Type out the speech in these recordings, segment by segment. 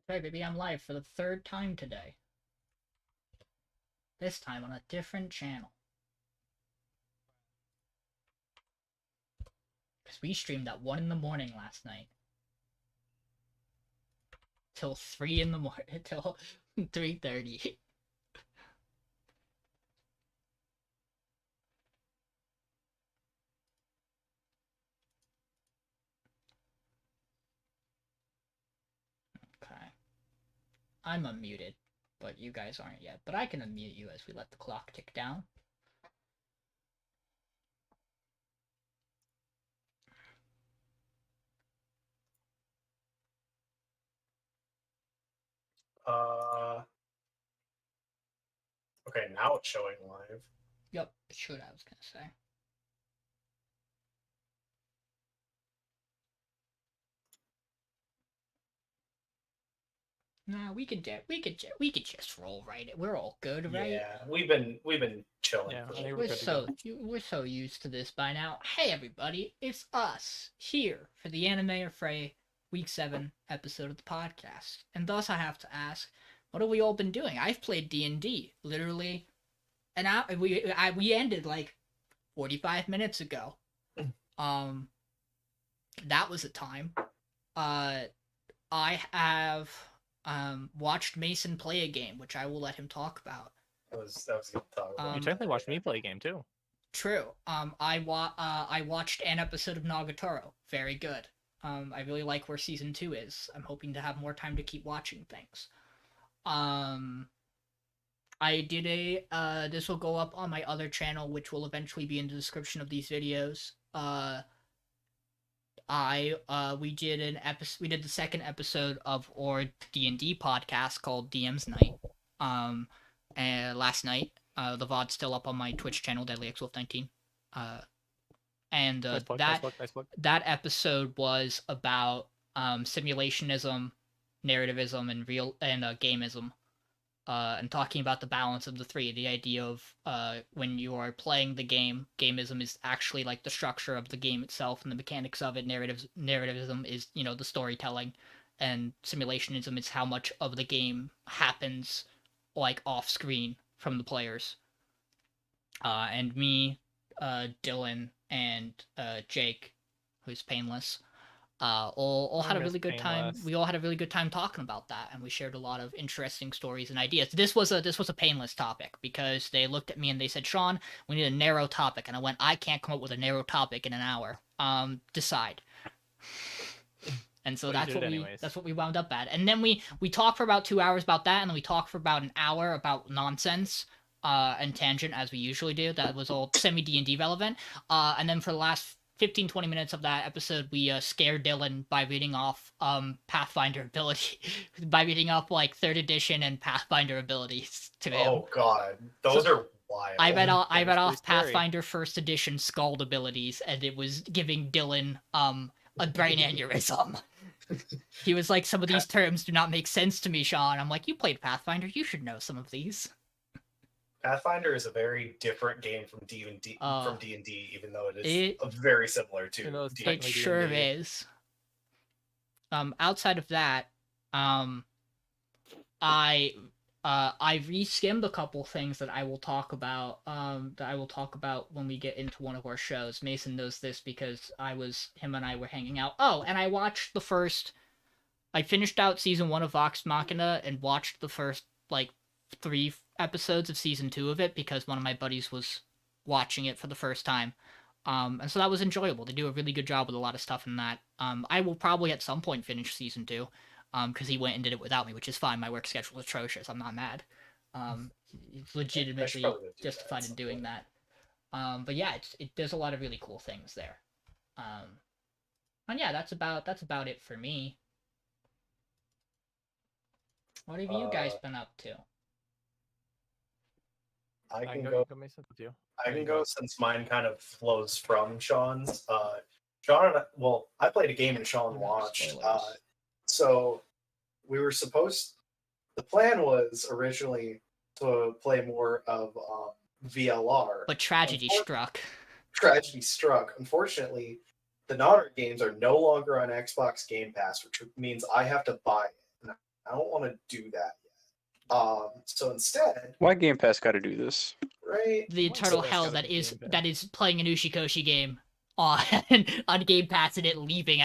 That's right, baby, I'm live for the third time today. This time on a different channel. Because we streamed at 1 in the morning last night. Till 3 in the morning. Till 3:30. Okay. I'm unmuted, but you guys aren't yet. But I can unmute you as we let the clock tick down. Okay, now it's showing live. Yep, it should, I was gonna say. Nah, we could just roll right. We're all good, right? Yeah, we've been chilling. Yeah, for I think sure. We're so used to this by now. Hey everybody, it's us here for the Anime Fray Week 7 episode of the podcast. And thus I have to ask, what have we all been doing? I've played D&D literally an hour. We ended like 45 minutes ago. That was a time. I have watched Mason play a game, which I will let him talk about. That was good to talk about. You technically watched me play a game too. True. I watched an episode of Nagatoro. Very good. I really like where season 2 is. I'm hoping to have more time to keep watching things. I did this will go up on my other channel, which will eventually be in the description of these videos. We did the second episode of our D&D podcast called DM's Night. Last night. The VOD's still up on my Twitch channel, DeadlyXWolf19. Nice plug. That episode was about simulationism, narrativism, and gamism. And talking about the balance of the three. The idea of when you are playing the game, gamism is actually like the structure of the game itself and the mechanics of it. Narrativism is, the storytelling, and simulationism is how much of the game happens like off screen from the players. And me, Dylan, and Jake, who's painless, all had a really good time. We all had a really good time talking about that, and we shared a lot of interesting stories and ideas. This was a painless topic because they looked at me and they said, "Sean, we need a narrow topic," and I went, "I can't come up with a narrow topic in an hour. Decide." And so that's what we wound up at. And then we talked for about 2 hours about that, and then we talked for about an hour about nonsense and tangent, as we usually do. That was all semi D&D relevant. And then for the last 15-20 minutes of that episode, we scared Dylan by reading off Pathfinder ability, by reading off like 3rd edition and Pathfinder abilities to him. Oh god, those are wild. I read That was pretty off scary. Pathfinder First Edition Scald abilities, and it was giving Dylan a brain aneurysm. He was like, some of these terms do not make sense to me, Sean. I'm like, you played Pathfinder, you should know some of these. Pathfinder is a very different game from D&D, even though it is very similar to Even though it's D&D. It sure D&D. is. Outside of that, I reskimmed a couple things that I will talk about. When we get into one of our shows. Mason knows this because him and I were hanging out. Oh, and I watched I finished out season 1 of Vox Machina and watched the first 3 episodes of season 2 of it because one of my buddies was watching it for the first time. And so that was enjoyable. They do a really good job with a lot of stuff in that. I will probably at some point finish season 2. Because he went and did it without me, which is fine. My work schedule is atrocious. I'm not mad. It's legitimately justified in doing that. But yeah, there's a lot of really cool things there. And yeah, that's about it for me. What have you guys been up to? I can go. go. Mason, with you. I can go since mine kind of flows from Sean's. Sean, I played a game and Sean watched. So we were the plan was originally to play more of VLR. But tragedy struck. Tragedy struck. Unfortunately, the Nodder games are no longer on Xbox Game Pass, which means I have to buy it. And I don't want to do that yet. So instead... Why Game Pass gotta do this? Right? The eternal hell that is playing an Ushikoshi game on Game Pass and it leaving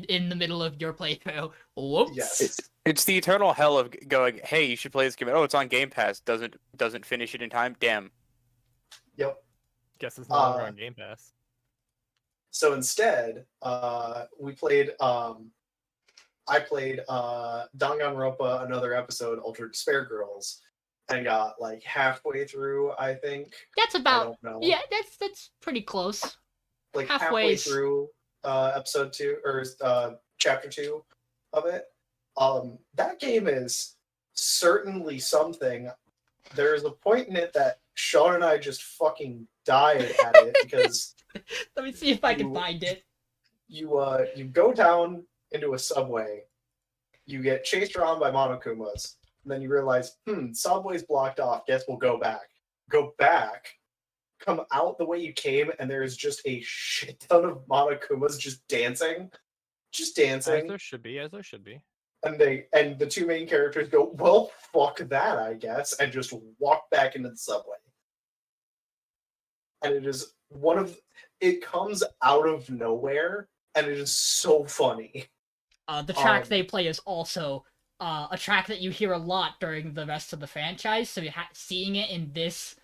in the middle of your playthrough. Whoops. Yes. It's the eternal hell of going, hey, you should play this game. Oh, it's on Game Pass. Doesn't finish it in time. Damn. Yep. Guess it's no longer on Game Pass. So instead, we played. I played Danganronpa, another episode, Ultra Despair Girls, and got halfway through. I think that's about. I don't know. Yeah, that's pretty close. Halfway through episode 2 or chapter 2 of it. That game is certainly something. There's a point in it that Sean and I just fucking died at it because. Let me see if I can find it. You go down into a subway, you get chased around by Monokumas, and then you realize, subway's blocked off. Guess we'll go back. Go back. Come out the way you came, and there's just a shit ton of Monokumas just dancing. As there should be. And the two main characters go, well, fuck that, I guess, and just walk back into the subway. And it is it comes out of nowhere, and it is so funny. The track they play is also a track that you hear a lot during the rest of the franchise, so seeing it in this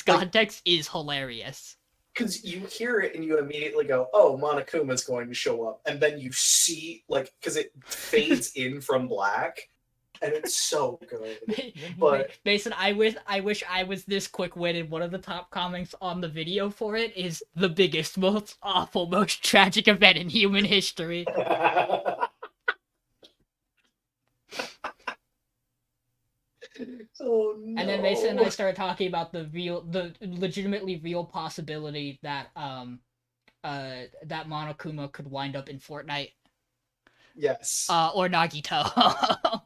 context is hilarious. Because you hear it and you immediately go, oh, Monokuma's going to show up. And then you see, because it fades in from black, and it's so good. But Mason, I wish I was this quick-witted. One of the top comments on the video for it is the biggest, most awful, most tragic event in human history. Oh, no. And then Mason and I started talking about the legitimately real possibility that that Monokuma could wind up in Fortnite. Yes. Or Nagito.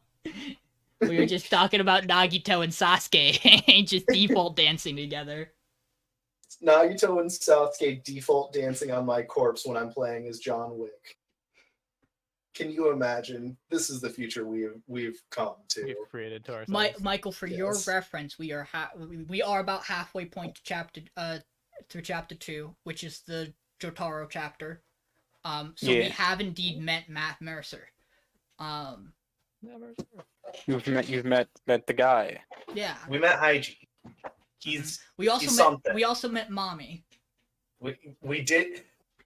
We were just talking about Nagito and Sasuke just default dancing together. Nagito and Sasuke default dancing on my corpse when I'm playing as John Wick. Can you imagine? This is the future we've come to. We've created to ourselves. Michael, for your reference, we are about halfway point to through chapter 2, which is the Jotaro chapter. We have indeed met Matt Mercer. You've met the guy. Yeah. We met Haiji. We also met Mommy. We did.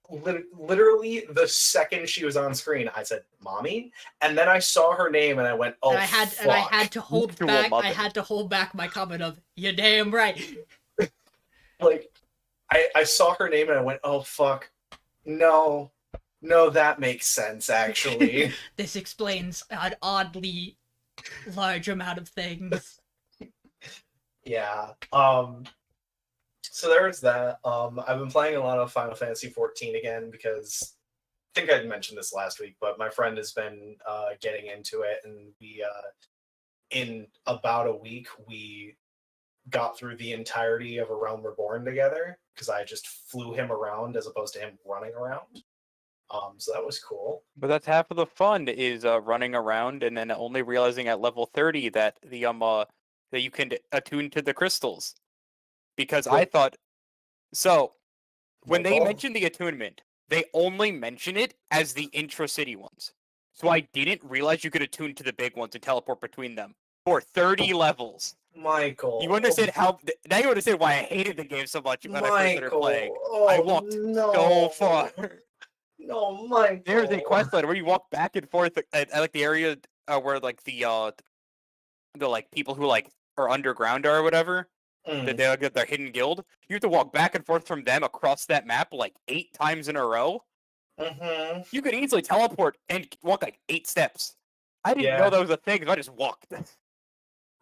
Literally the second she was on screen, I said "Mommy," and then I saw her name and I went, "Oh, and I had to hold back. I had to hold back my comment of "You're damn right." I saw her name and I went, "Oh fuck, no, that makes sense actually." This explains an oddly large amount of things. Yeah. So there's that. I've been playing a lot of Final Fantasy 14 again because I think I mentioned this last week, but my friend has been getting into it, and we in about a week we got through the entirety of A Realm Reborn together because I just flew him around as opposed to him running around. So that was cool. But that's half of the fun is running around and then only realizing at level 30 that the that you can attune to the crystals. Because I Wait. thought so when they Michael? mention the attunement, they only mention it as the intra-city ones. So I didn't realize you could attune to the big ones and teleport between them for 30 levels. Michael. You understand how now you understand why I hated the game so much when I first started playing. Oh, I walked so far. No, Michael. There's a quest line where you walk back and forth at like the area where like the like people who like are underground or whatever. That they get their hidden guild. You have to walk back and forth from them across that map like 8 times in a row. Mm-hmm. You could easily teleport and walk like 8 steps. I didn't Yeah. know that was a thing. So I just walked.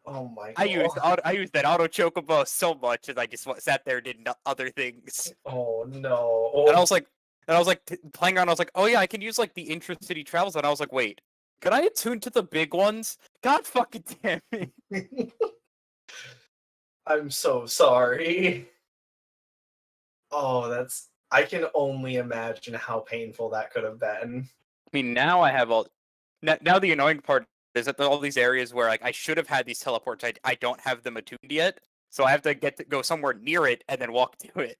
Oh my I god. used I used that auto chocobo so much as I just sat there and did other things. Oh no. And I was like playing around. I was like, oh yeah, I can use like the intra-city travels. And I was like, wait, can I attune to the big ones? God fucking damn me. I'm so sorry. Oh, I can only imagine how painful that could have been. I mean, now I have all. Now the annoying part is that there are all these areas where like I should have had these teleports. I don't have them attuned yet, so I have to go somewhere near it and then walk to it.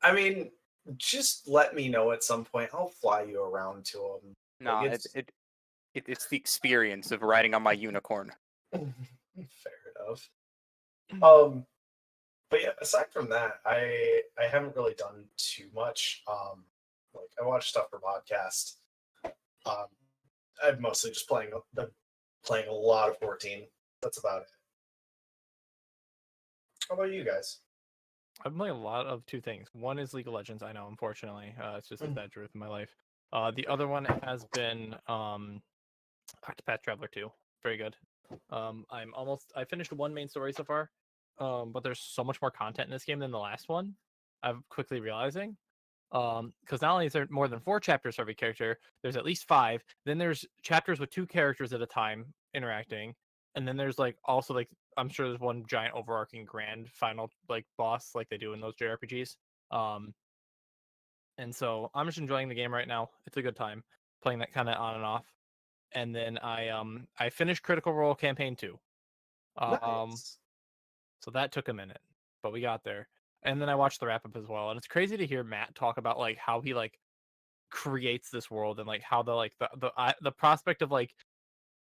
I mean, just let me know at some point. I'll fly you around to them. No, Like, it's the experience of riding on my unicorn. Fair enough. But yeah, aside from that, I haven't really done too much. Like I watch stuff for podcasts. I'm mostly just playing a lot of 14. That's about it. How about you guys? I've been playing a lot of two things. One is League of Legends. I know, unfortunately, it's just a bad truth in my life. The other one has been Octopath Traveler 2. Very good. I finished one main story so far, but there's so much more content in this game than the last one. I'm quickly realizing. Because not only is there more than 4 chapters for every character, there's at least 5. Then there's chapters with 2 characters at a time interacting, and then there's like also like I'm sure there's one giant overarching grand final like boss like they do in those JRPGs. And so I'm just enjoying the game right now. It's a good time playing that kind of on and off. And then I finished Critical Role Campaign 2. Nice. So that took a minute, but we got there. And then I watched the wrap up as well. And it's crazy to hear Matt talk about like how he like creates this world and like how the prospect of like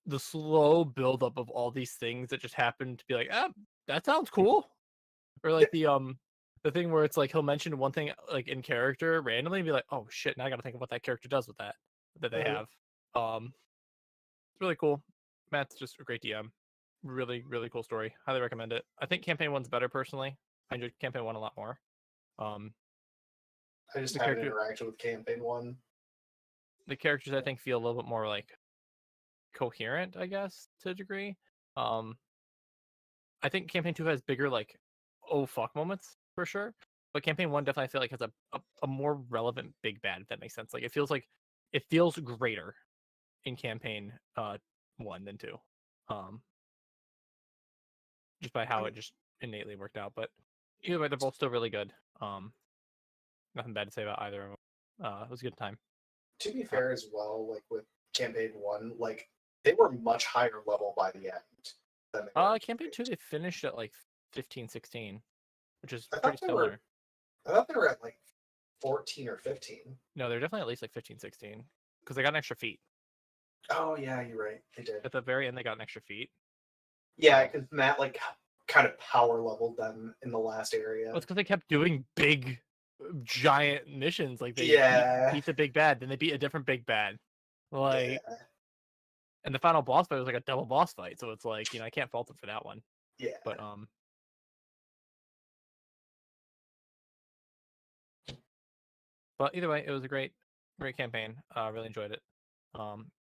the slow buildup of all these things that just happen to be like, that sounds cool. Or like the thing where it's like he'll mention one thing like in character randomly and be like, oh shit, now I gotta think of what that character does with that they have. It's really cool. Matt's just a great DM. Really, really cool story. Highly recommend it. I think campaign 1's better personally. I enjoyed campaign 1 a lot more. I just haven't interacted with campaign 1. The characters I think feel a little bit more like coherent, I guess, to a degree. I think campaign 2 has bigger like oh fuck moments for sure. But campaign 1 definitely I feel like has a more relevant big bad, if that makes sense. Like it feels greater in campaign 1 than 2. Just by how it just innately worked out. But either way, they're both still really good. Nothing bad to say about either of them. It was a good time. To be fair as well, like with campaign 1, like they were much higher level by the end than they were. Campaign 2 they finished at like 15, 16, which is pretty similar. I thought they were at like 14 or 15. No, they're definitely at least like 15, 16. Because they got an extra feat. Oh yeah, you're right. They did. At the very end they got an extra feat. Yeah, because Matt like kind of power leveled them in the last area. Well, it's because they kept doing big giant missions. Like they beat the big bad, then they beat a different big bad. Like and the final boss fight was like a double boss fight, so it's like, I can't fault them for that one. Yeah. But either way, it was a great campaign. Really enjoyed it.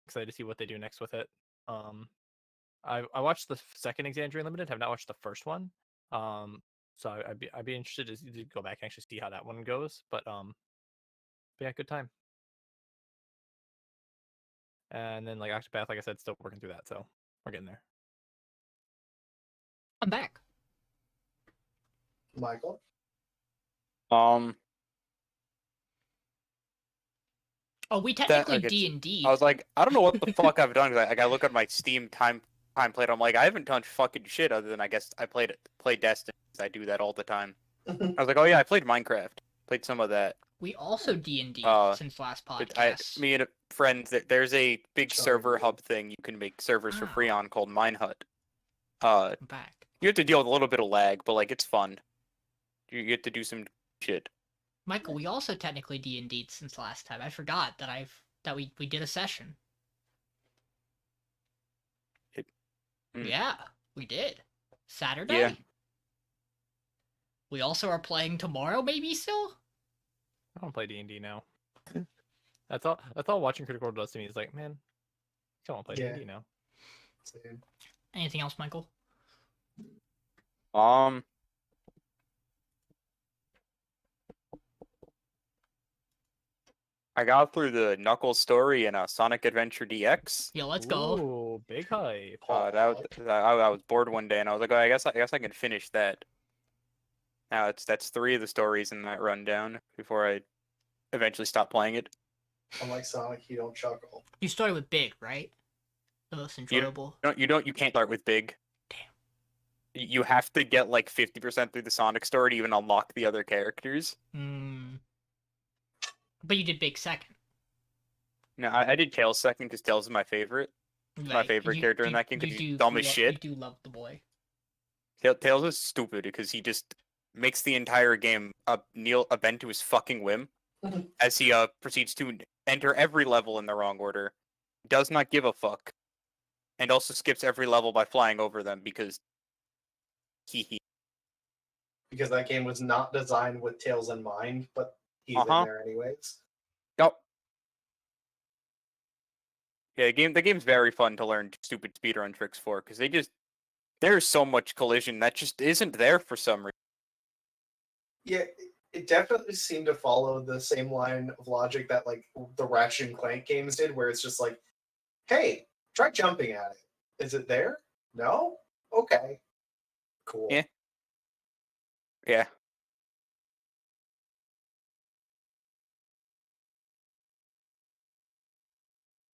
Excited to see what they do next with it. I watched the second Exandria Limited. Have not watched the first one. So I'd be interested to go back and actually see how that one goes. But yeah, good time. And then like Octopath, like I said, still working through that, so we're getting there. I'm back. Michael? Oh, we technically okay, D&D. I was like, I don't know what the fuck I've done. Cause I look at my Steam time played. I'm like, I haven't done fucking shit other than I guess I played Destiny. I do that all the time. I was like, oh yeah, I played Minecraft. Played some of that. We also D&D since last But podcast. me and friends, there's a big server hub thing you can make servers for free on called Minehut. I'm back. You have to deal with a little bit of lag, but like it's fun. You get to do some shit. Michael, we also technically D&D'd since last time. I forgot that we did a session. Yeah, we did. Saturday? Yeah. We also are playing tomorrow, maybe still? I don't play D&D now. That's all watching Critical Role does to me is like, man, I don't want to play D&D now. Same. Anything else, Michael? I got through the Knuckles story in Sonic Adventure DX. Yeah, let's go. Ooh, big hype. I was bored one day and I was like, oh, I guess I can finish that. Now that's 3 of the stories in that rundown before I eventually stop playing it. Unlike Sonic, you don't chuckle. You started with Big, right? The most enjoyable. You can't start with Big. Damn. You have to get like 50% through the Sonic story to even unlock the other characters. But you did Big second. No, I did Tails second because Tails is my favorite. Right. My favorite character in that game because he's dumb as shit. You do love the boy. Tails is stupid because he just makes the entire game bend to his fucking whim as he proceeds to enter every level in the wrong order, does not give a fuck, and also skips every level by flying over them because Because that game was not designed with Tails in mind, but he's in there anyways. Yep. Yeah, the game's very fun to learn stupid speedrun tricks for because there's so much collision that just isn't there for some reason. Yeah, it definitely seemed to follow the same line of logic that like the Ratchet and Clank games did, where it's just like, hey, try jumping at it. Is it there? No? Okay. Cool. Yeah. Yeah.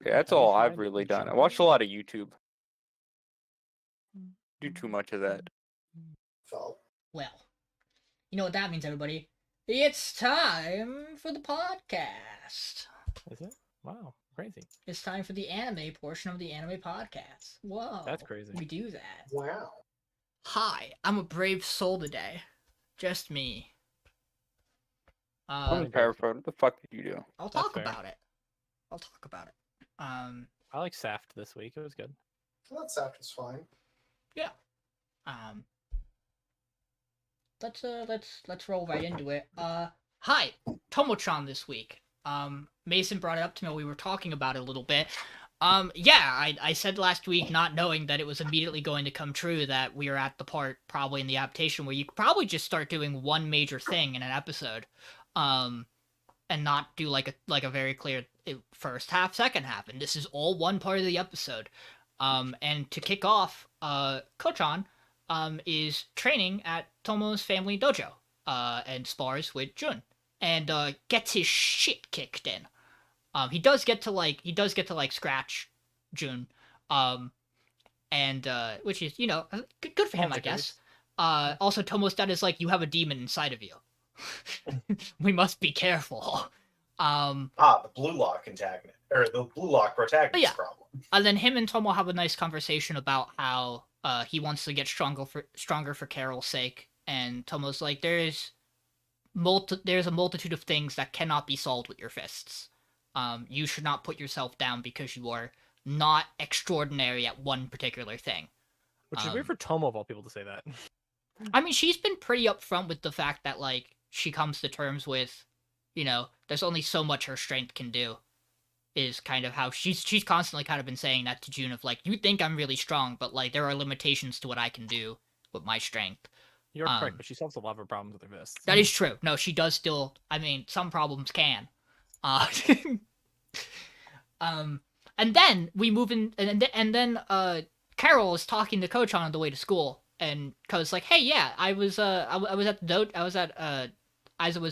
Yeah, that's all I've really done. I watched a lot of YouTube. Do too much of that. Well, you know what that means, everybody. It's time for the podcast. Is it? Wow, crazy. It's time for the anime portion of the anime podcast. Whoa. That's crazy. We do that. Wow. Hi, I'm a brave soul today. Just me. I'm paraphrasing. What the fuck did you do? I'll talk about it. I like Saft this week. It was good. I thought Saft was fine. Yeah. Let's roll right into it. Hi, Tomo-chan this week. Mason brought it up to me. We were talking about it a little bit. Yeah, I said last week, not knowing that it was immediately going to come true, that we are at the part probably in the adaptation where you could probably just start doing one major thing in an episode, and not do like a very clear first half, second half, and this is all one part of the episode. And to kick off, Ko-chan is training at Tomo's family dojo, and spars with Jun, and gets his shit kicked in. He does get to scratch Jun, and which is, good for him, I guess. Also, Tomo's dad is like, you have a demon inside of you. We must be careful. The Blue Lock antagonist, or the Blue Lock protagonist problem. And then him and Tomo have a nice conversation about how he wants to get stronger for Carol's sake, and Tomo's like, there's a multitude of things that cannot be solved with your fists. You should not put yourself down because you are not extraordinary at one particular thing. Which is weird for Tomo of all people to say that. I mean, she's been pretty upfront with the fact that, like, she comes to terms with, there's only so much her strength can do. Is kind of how she's constantly kind of been saying that to June of, like, you think I'm really strong, but, like, there are limitations to what I can do with my strength. You're correct, but she still has a lot of her problems with her fists. That is true. No, she does still. I mean, some problems can. And then we move in, and then Carol is talking to Ko-chan on the way to school, and Ko's like, "Hey, yeah, I was at Aizawa's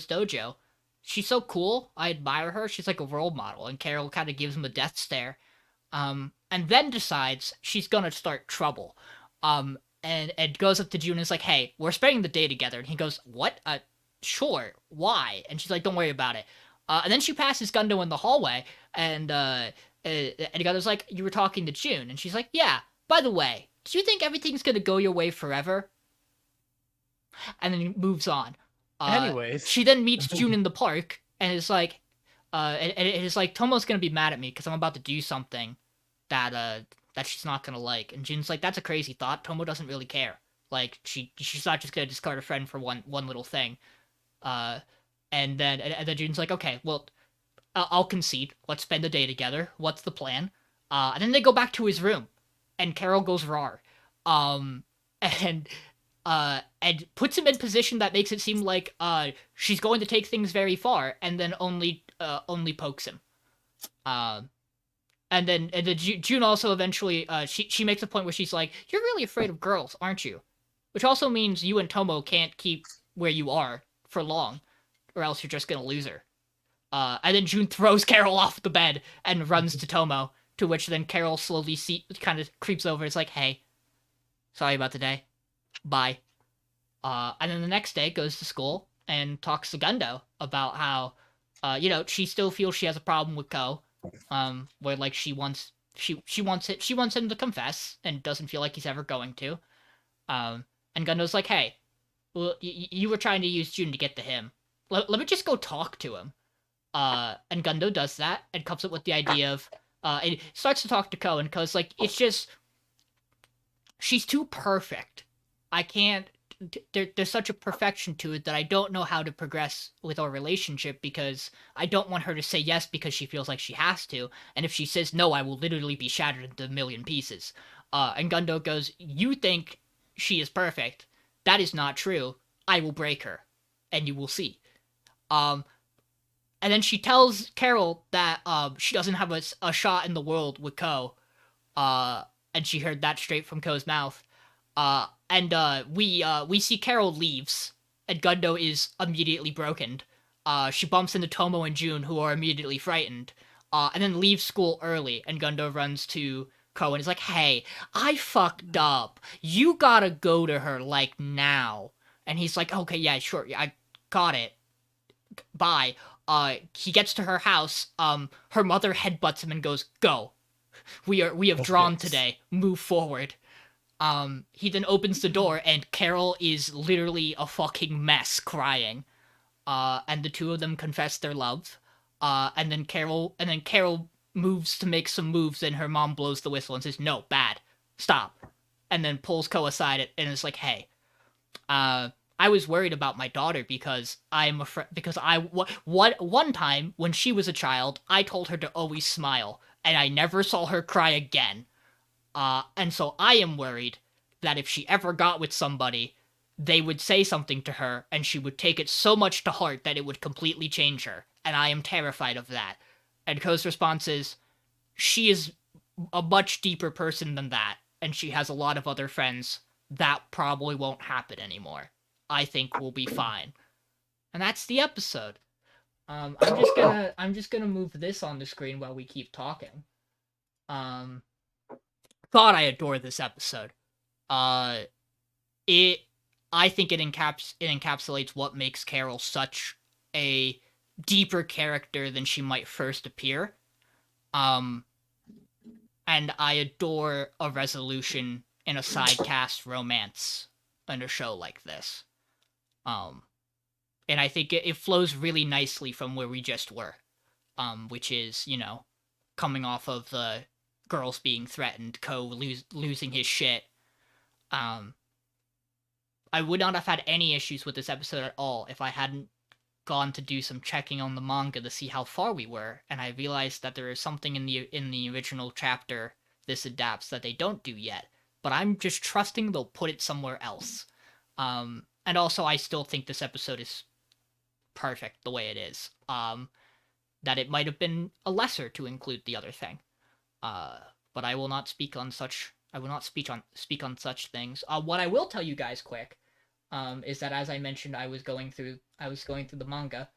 dojo. She's so cool. I admire her. She's like a role model." And Carol kind of gives him a death stare, and then decides she's gonna start trouble. And goes up to June and is like, "Hey, we're spending the day together." And he goes, "What? Sure. Why?" And she's like, "Don't worry about it." And then she passes Gundo in the hallway, and Gundo's like, "You were talking to June," and she's like, "Yeah. By the way, do you think everything's gonna go your way forever?" And then he moves on. Anyways, she then meets June in the park and is like, and it is like, "Tomo's gonna be mad at me because I'm about to do something that she's not gonna like." And June's like, "That's a crazy thought. Tomo doesn't really care. Like she's not just gonna discard a friend for one little thing." And then June's like, "Okay, well, I'll concede. Let's spend the day together. What's the plan?" And then they go back to his room, and Carol goes rar, and puts him in position that makes it seem like she's going to take things very far, and then only pokes him. And then June also eventually she makes a point where she's like, "You're really afraid of girls, aren't you?" Which also means you and Tomo can't keep where you are for long, or else you're just gonna lose her. And then June throws Carol off the bed and runs to Tomo, to which then Carol slowly kind of creeps over. It's like, "Hey, sorry about today. Bye." And then the next day goes to school and talks to Gundo about how, she still feels she has a problem with Ko, where like she wants him to confess and doesn't feel like he's ever going to. And Gundo's like, "Hey, well, you were trying to use June to get to him. Let me just go talk to him." And Gundo does that and comes up with the idea of, it starts to talk to Ko, and Ko's like, "It's just, she's too perfect. I can't, there's such a perfection to it that I don't know how to progress with our relationship because I don't want her to say yes because she feels like she has to, and if she says no, I will literally be shattered into a million pieces." And Gundo goes, "You think she is perfect. That is not true. I will break her, and you will see." And then she tells Carol that she doesn't have a shot in the world with Ko, and she heard that straight from Ko's mouth. And we see Carol leaves, and Gundo is immediately broken. She bumps into Tomo and June, who are immediately frightened, and then leaves school early, and Gundo runs to Ko and is like, "Hey, I fucked up. You gotta go to her, like, now." And he's like, "Okay, yeah, sure, I got it. Bye." He gets to her house, her mother headbutts him and goes, "Go. We have drawn today. Move forward." He then opens the door, and Carol is literally a fucking mess, crying. And the two of them confess their love. And then Carol moves to make some moves, and her mom blows the whistle and says, "No, bad. Stop." And then pulls Ko aside and is like, "Hey, I was worried about my daughter because one time when she was a child, I told her to always smile, and I never saw her cry again. And so I am worried that if she ever got with somebody, they would say something to her, and she would take it so much to heart that it would completely change her, and I am terrified of that." And Ko's response is, "She is a much deeper person than that, and she has a lot of other friends. That probably won't happen anymore. I think we'll be fine." And that's the episode. I'm just gonna move this on the screen while we keep talking. God, I adore this episode. I think it encapsulates what makes Carol such a deeper character than she might first appear. And I adore a resolution in a sidecast romance in a show like this. And I think it flows really nicely from where we just were, which is, coming off of the girls being threatened, Ko losing his shit. I would not have had any issues with this episode at all if I hadn't gone to do some checking on the manga to see how far we were, and I realized that there is something in the original chapter this adapts that they don't do yet, but I'm just trusting they'll put it somewhere else. And also, I still think this episode is perfect the way it is. That it might have been a lesser to include the other thing. But I will not speak on such. I will not speak on such things. What I will tell you guys quick, is that as I mentioned, I was going through the manga.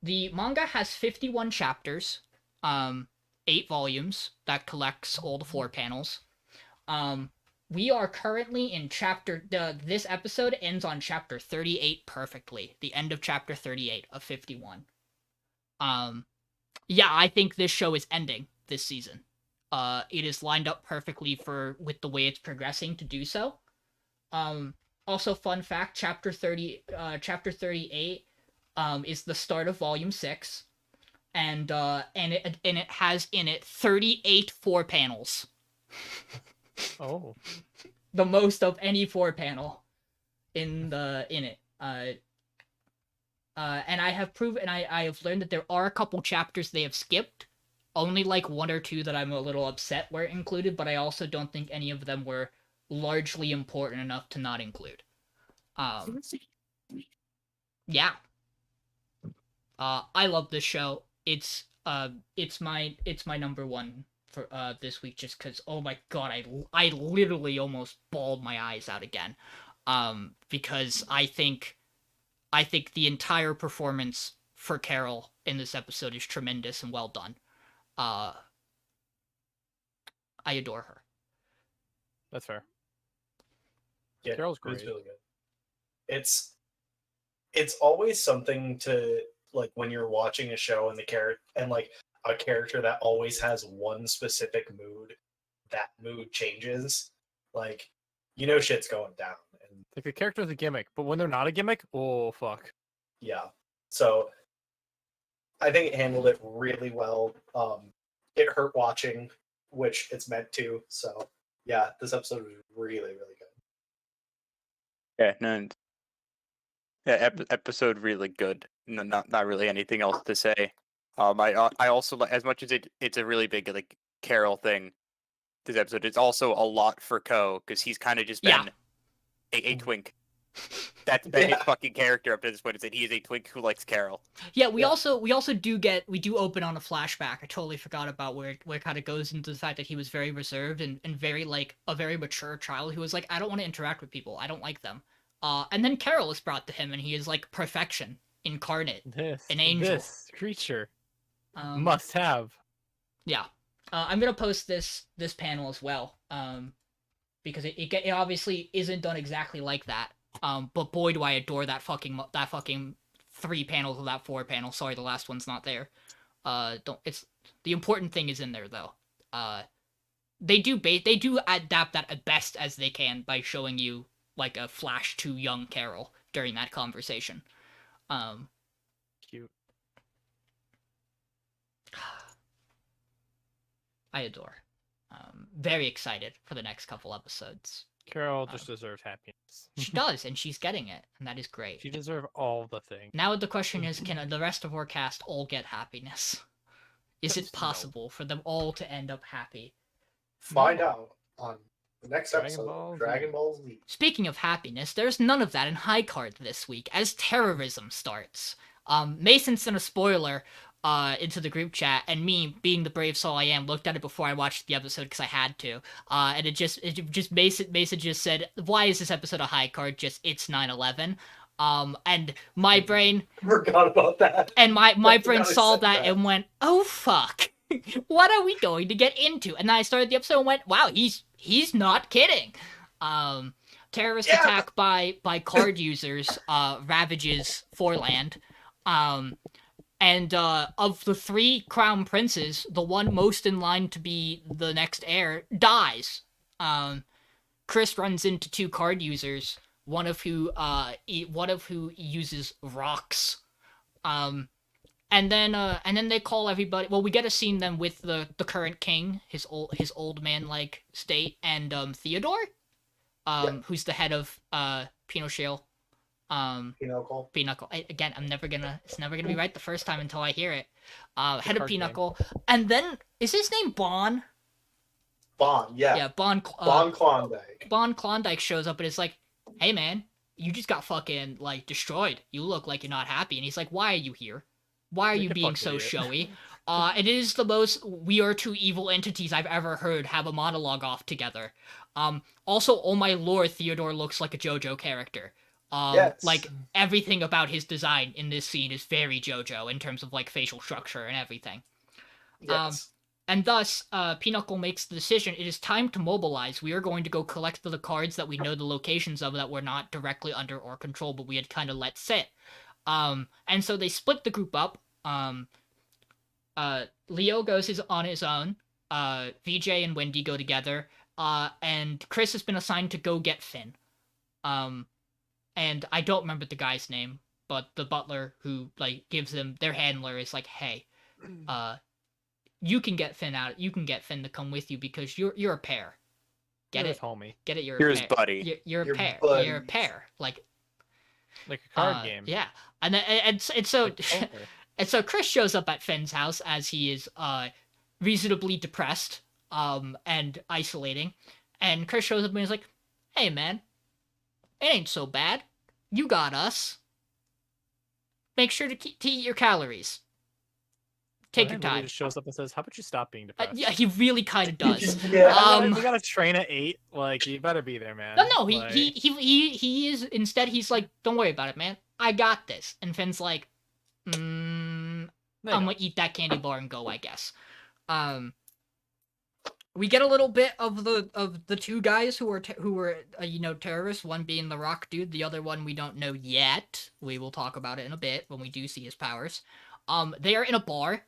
The manga has 51 chapters, 8 volumes that collects all the 4 panels. We are currently in this episode ends on chapter 38 perfectly. The end of chapter 38 of 51. Yeah, I think this show is ending this season. It is lined up perfectly with the way it's progressing to do so. Also, fun fact, chapter 38, is the start of volume 6. And it has in it 38 4 panels. Oh. The most of any 4 panel in it. And I have I have learned that there are a couple chapters they have skipped. Only like 1 or 2 that I'm a little upset were included, but I also don't think any of them were largely important enough to not include. Yeah. I love this show. It's my number 1 for this week, just because, oh my god, I literally almost bawled my eyes out again. Because I think the entire performance for Carol in this episode is tremendous and well done. I adore her. That's fair. Yeah, Carol's great. It's really good. It's always something to, like, when you're watching a show and like a character that always has one specific mood, that mood changes. Like, shit's going down. And Like the character's a gimmick, but when they're not a gimmick, oh fuck. yeah. So I think it handled it really well. It hurt watching, which it's meant to. So yeah, this episode was really, really good. Yeah, no. Yeah, episode really good. No, not really anything else to say. I also like, as much as it's a really big like Carol thing. This episode, it's also a lot for Ko because he's kind of just been a twink. That's been his fucking character up to this point. Is that he is a twink who likes Carol. Yeah, we also do open on a flashback. I totally forgot about where it kind of goes into the fact that he was very reserved and very like a very mature child who was like, I don't want to interact with people. I don't like them. And then Carol is brought to him, and he is like perfection incarnate, an angel. This creature must have. Yeah, I'm gonna post this panel as well, because it obviously isn't done exactly like that. But boy, do I adore that fucking 3 panels of that 4 panel. Sorry, the last one's not there. It's the important thing is in there though. They do adapt that as best as they can by showing you like a flash to young Carol during that conversation. Cute. I adore. Very excited for the next couple episodes. Carol just deserves happiness. She does, and she's getting it, and that is great. She deserves all the things. Now the question is, can the rest of our cast all get happiness? Is it possible for them all to end up happy? Find out on the next Dragon episode Ball of Z. Dragon Ball Z. Speaking of happiness, there's none of that in High Card this week, as terrorism starts. Mason sent a spoiler into the group chat, and me, being the brave soul I am, looked at it before I watched the episode because I had to. And it just Mason just said, "Why is this episode a High Card? Just it's 9/11." And my brain Forgot about that. and my I brain forgot I saw said that and went, "Oh fuck, what are we going to get into?" And then I started the episode and went, "Wow, he's not kidding." Terrorist attack by card users ravages Forland. And of the 3 crown princes, the one most in line to be the next heir dies. Chris runs into 2 card users, one of who uses rocks. And then they call everybody. Well, we get to see them with the current king, his old man like state, and Theodore, who's the head of Pinochet. Pinochle. Again, it's never gonna be right the first time until I hear it. Head of card game. Pinochle, and then is his name Bon? Bon, yeah. Yeah, Bon Bon Klondike. Bon Klondike shows up and is like, "Hey man, you just got fucking, like, destroyed. You look like you're not happy. And he's like, why are you here? Why are Like you a being fucking so idiot. showy? It is the most we are two evil entities I've ever heard have a monologue off together. Also, oh my lord, Theodore looks like a JoJo character. Yes. Like, everything about his design in this scene is very JoJo in terms of, like, facial structure and everything. Yes. And thus, Pinochle makes the decision, it is time to mobilize. We are going to go collect the cards that we know the locations of that were not directly under our control, but we had kind of let sit. And so they split the group up. Leo goes on his own. VJ and Wendy go together. And Chris has been assigned to go get Finn. And I don't remember the guy's name, but the butler who, like, gives them, their handler is like, hey, you can get Finn out. You can get Finn to come with you because you're a pair. Get You're it? his homie. Get it? You're You're a his pair. buddy. You're a Your pair. buddy. You're a pair. Like Like a card game. Yeah, and so Like poker. and so Chris shows up at Finn's house as he is reasonably depressed and isolating, and Chris shows up and he's like, "Hey man, it ain't so bad. You got us. Make sure to eat your calories. Take your And then he time." just shows up and says, "How about you stop being depressed?" Yeah, he really kind of does. Yeah. We got a train at 8. Like, you better be there, man. No, Like, he is, instead he's like, don't worry about it, man. I got this. And Finn's like, no, you I'm don't. gonna eat that candy bar and go, I guess. We get a little bit of the two guys who were terrorists. One being the rock dude, the other one we don't know yet. We will talk about it in a bit when we do see his powers. They are in a bar,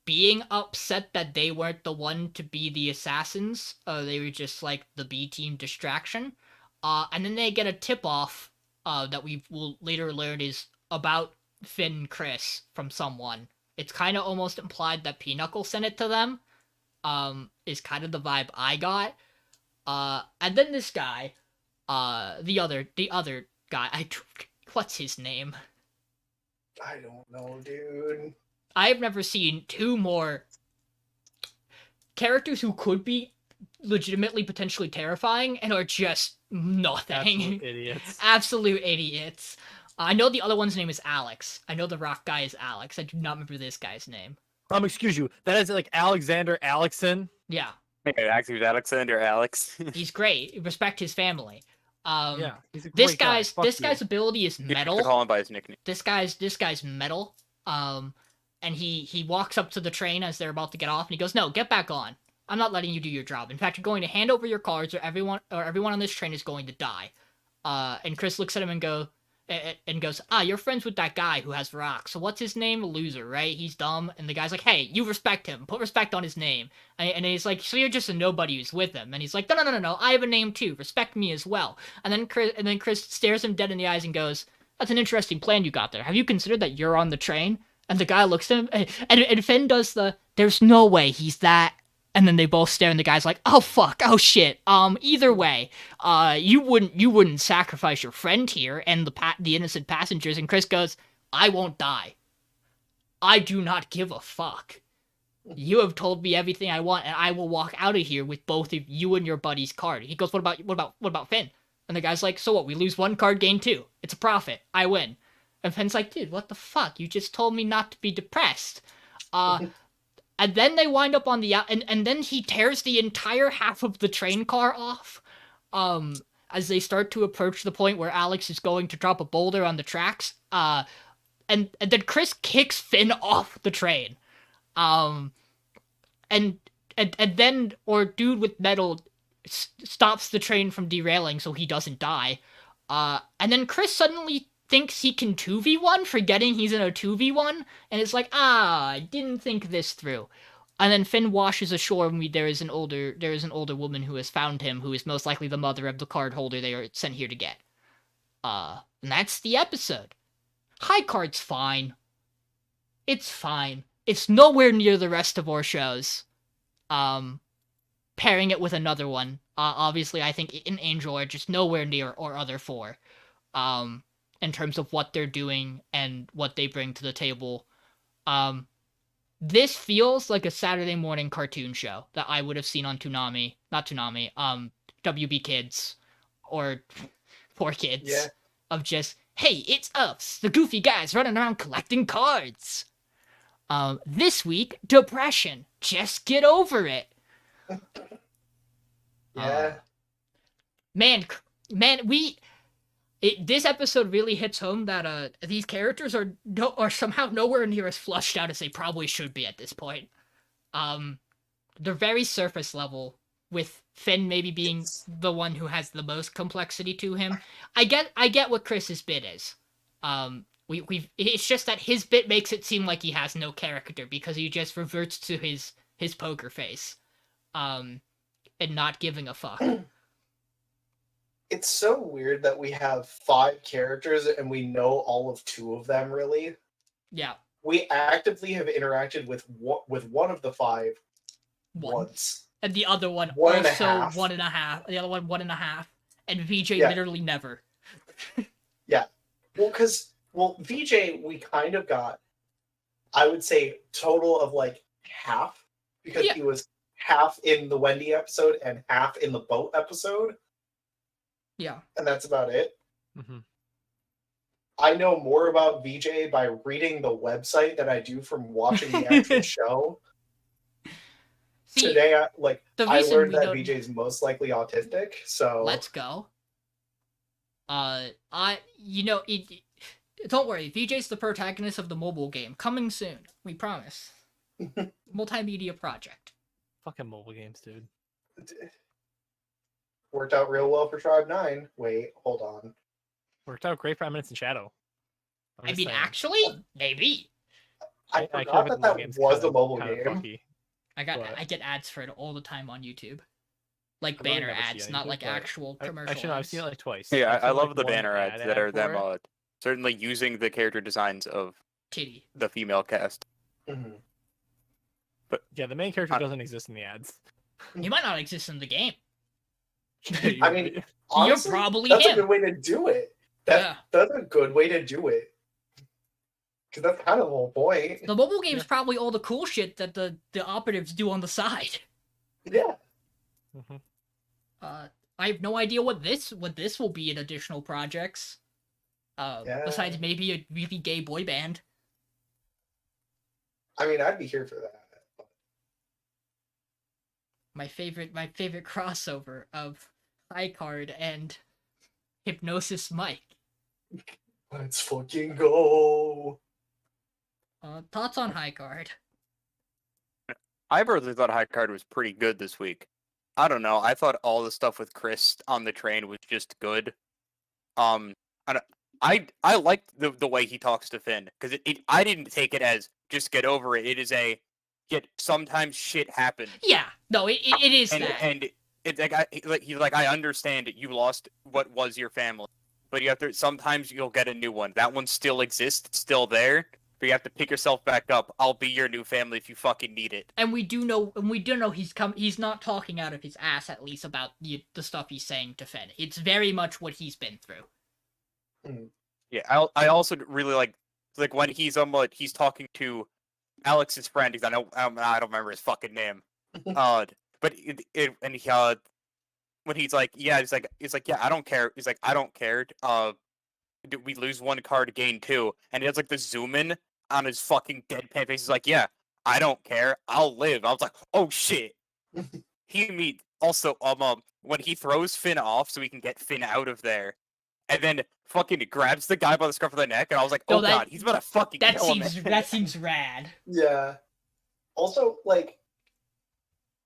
being upset that they weren't the one to be the assassins. They were just like the B team distraction. And then they get a tip off that we will later learn is about Finn and Chris from someone. It's kind of almost implied that Pinochle sent it to them. Is kind of the vibe I got. And then this guy, the other guy, what's his name? I don't know, dude. I've never seen two more characters who could be legitimately potentially terrifying and are just nothing. Absolute idiots. Absolute idiots. I know the other one's name is Alex. I know the rock guy is Alex. I do not remember this guy's name. Excuse you. That is like Alexander Alexson. Yeah. Hey, actually, Alexander Alex. He's great. Respect his family. Yeah, he's a This great guy. guy's Fuck this you. guy's ability is You have metal. to call him by his nickname. This guy's metal. And he walks up to the train as they're about to get off, and he goes, "No, get back on. I'm not letting you do your job. In fact, you're going to hand over your cards, or everyone on this train is going to die." And Chris looks at him and goes, "You're friends with that guy who has rocks. So what's his name? Loser, right? He's dumb." And the guy's like, "Hey, you respect him. Put respect on his name." And he's like, "So you're just a nobody who's with him?" And he's like, "No. I have a name too. Respect me as well." And then Chris stares him dead in the eyes and goes, "That's an interesting plan you got there. Have you considered that you're on the train?" And the guy looks at him, and Finn does "There's no way he's that." And then they both stare, and the guy's like, "Oh fuck, oh shit. Either way, you wouldn't sacrifice your friend here and the innocent passengers." And Chris goes, "I won't die. I do not give a fuck. You have told me everything I want, and I will walk out of here with both of you and your buddy's card." He goes, "What about Finn?" And the guy's like, "So what? We lose one card, gain two. It's a profit. I win." And Finn's like, "Dude, what the fuck? You just told me not to be depressed." And then they wind up on the and then he tears the entire half of the train car off. As they start to approach the point where Alex is going to drop a boulder on the tracks. And then Chris kicks Finn off the train. And then dude with metal stops the train from derailing so he doesn't die. And then Chris suddenly thinks he can 2v1, forgetting he's in a 2v1, and it's like, I didn't think this through. And then Finn washes ashore, and there is an older woman who has found him, who is most likely the mother of the card holder they are sent here to get. And that's the episode. High card's fine. It's fine. It's nowhere near the rest of our shows. Pairing it with another one, obviously I think an Angel are just nowhere near our other four. In terms of what they're doing and what they bring to the table. This feels like a Saturday morning cartoon show that I would have seen on WB Kids, or Poor kids. Yeah. Of just, hey, it's us, the goofy guys running around collecting cards. This week, depression. Just get over it. Yeah. Man, this episode really hits home that these characters are somehow nowhere near as fleshed out as they probably should be at this point. They're very surface level, with Finn maybe being the one who has the most complexity to him. I get what Chris's bit is. It's just that his bit makes it seem like he has no character because he just reverts to his poker face, and not giving a fuck. It's so weird that we have 5 characters and we know all of 2 of them, really. Yeah. We actively have interacted with one of the 5 once. And the other one One and a also half. 1.5. The other one 1.5. And VJ Yeah. literally never. Yeah. Well, VJ, we kind of got, I would say, total of like half, because he was half in the Wendy episode and half in the boat episode. Yeah. And that's about it. Mm-hmm. I know more about VJ by reading the website than I do from watching the actual show. See, Today, I learned that don't... VJ is most likely autistic, so... Let's go. Don't worry, VJ's the protagonist of the mobile game. Coming soon. We promise. Multimedia project. Fucking mobile games, dude. Worked out real well for Tribe 9. Wait, hold on. Worked out great for Eminence and Shadow. I mean, actually, maybe. I forgot that was a mobile game. Funky, I get ads for it all the time on YouTube. Like I've only banner never seen ads, any, not like but actual commercial Actually, no, I've ads. seen it like twice. Yeah, I've I seen, love like, the one banner ads ad that are for them it. certainly using the character designs of Titty. the female cast. Mm-hmm. But yeah, the main character doesn't exist in the ads. He might not exist in the game. I mean, honestly, you're probably that's him. a good way to do it. That's a good way to do it. Because that's kind of the whole point. The mobile game's probably all the cool shit that the operatives do on the side. Yeah. Mm-hmm. I have no idea what this will be in additional projects. Besides maybe a really gay boy band. I mean, I'd be here for that. My favorite crossover of High Card and Hypnosis Mike. Let's fucking go. Thoughts on High Card? I personally thought High Card was pretty good this week. I don't know. I thought all the stuff with Chris on the train was just good. I liked the way he talks to Finn, because I didn't take it as just get over it. It is yet sometimes shit happens. Yeah, no, it is and, that. And it's he's like, I understand you lost what was your family, but you have to. Sometimes you'll get a new one. That one still exists, it's still there. But you have to pick yourself back up. I'll be your new family if you fucking need it. And we do know he's not talking out of his ass, at least, about the stuff he's saying to Finn. It's very much what he's been through. Yeah, I also really like when he's talking to Alex's friend. Because I don't remember his fucking name. But when he's like, yeah, I don't care. He's like, I don't care. We lose one card, gain 2, and he has like the zoom in on his fucking deadpan face. He's like, yeah, I don't care. I'll live. I was like, oh shit. Also, when he throws Finn off so he can get Finn out of there, and then fucking grabs the guy by the scruff of the neck, and I was like, oh god, he's about to fucking kill him. That seems rad. Yeah. Also,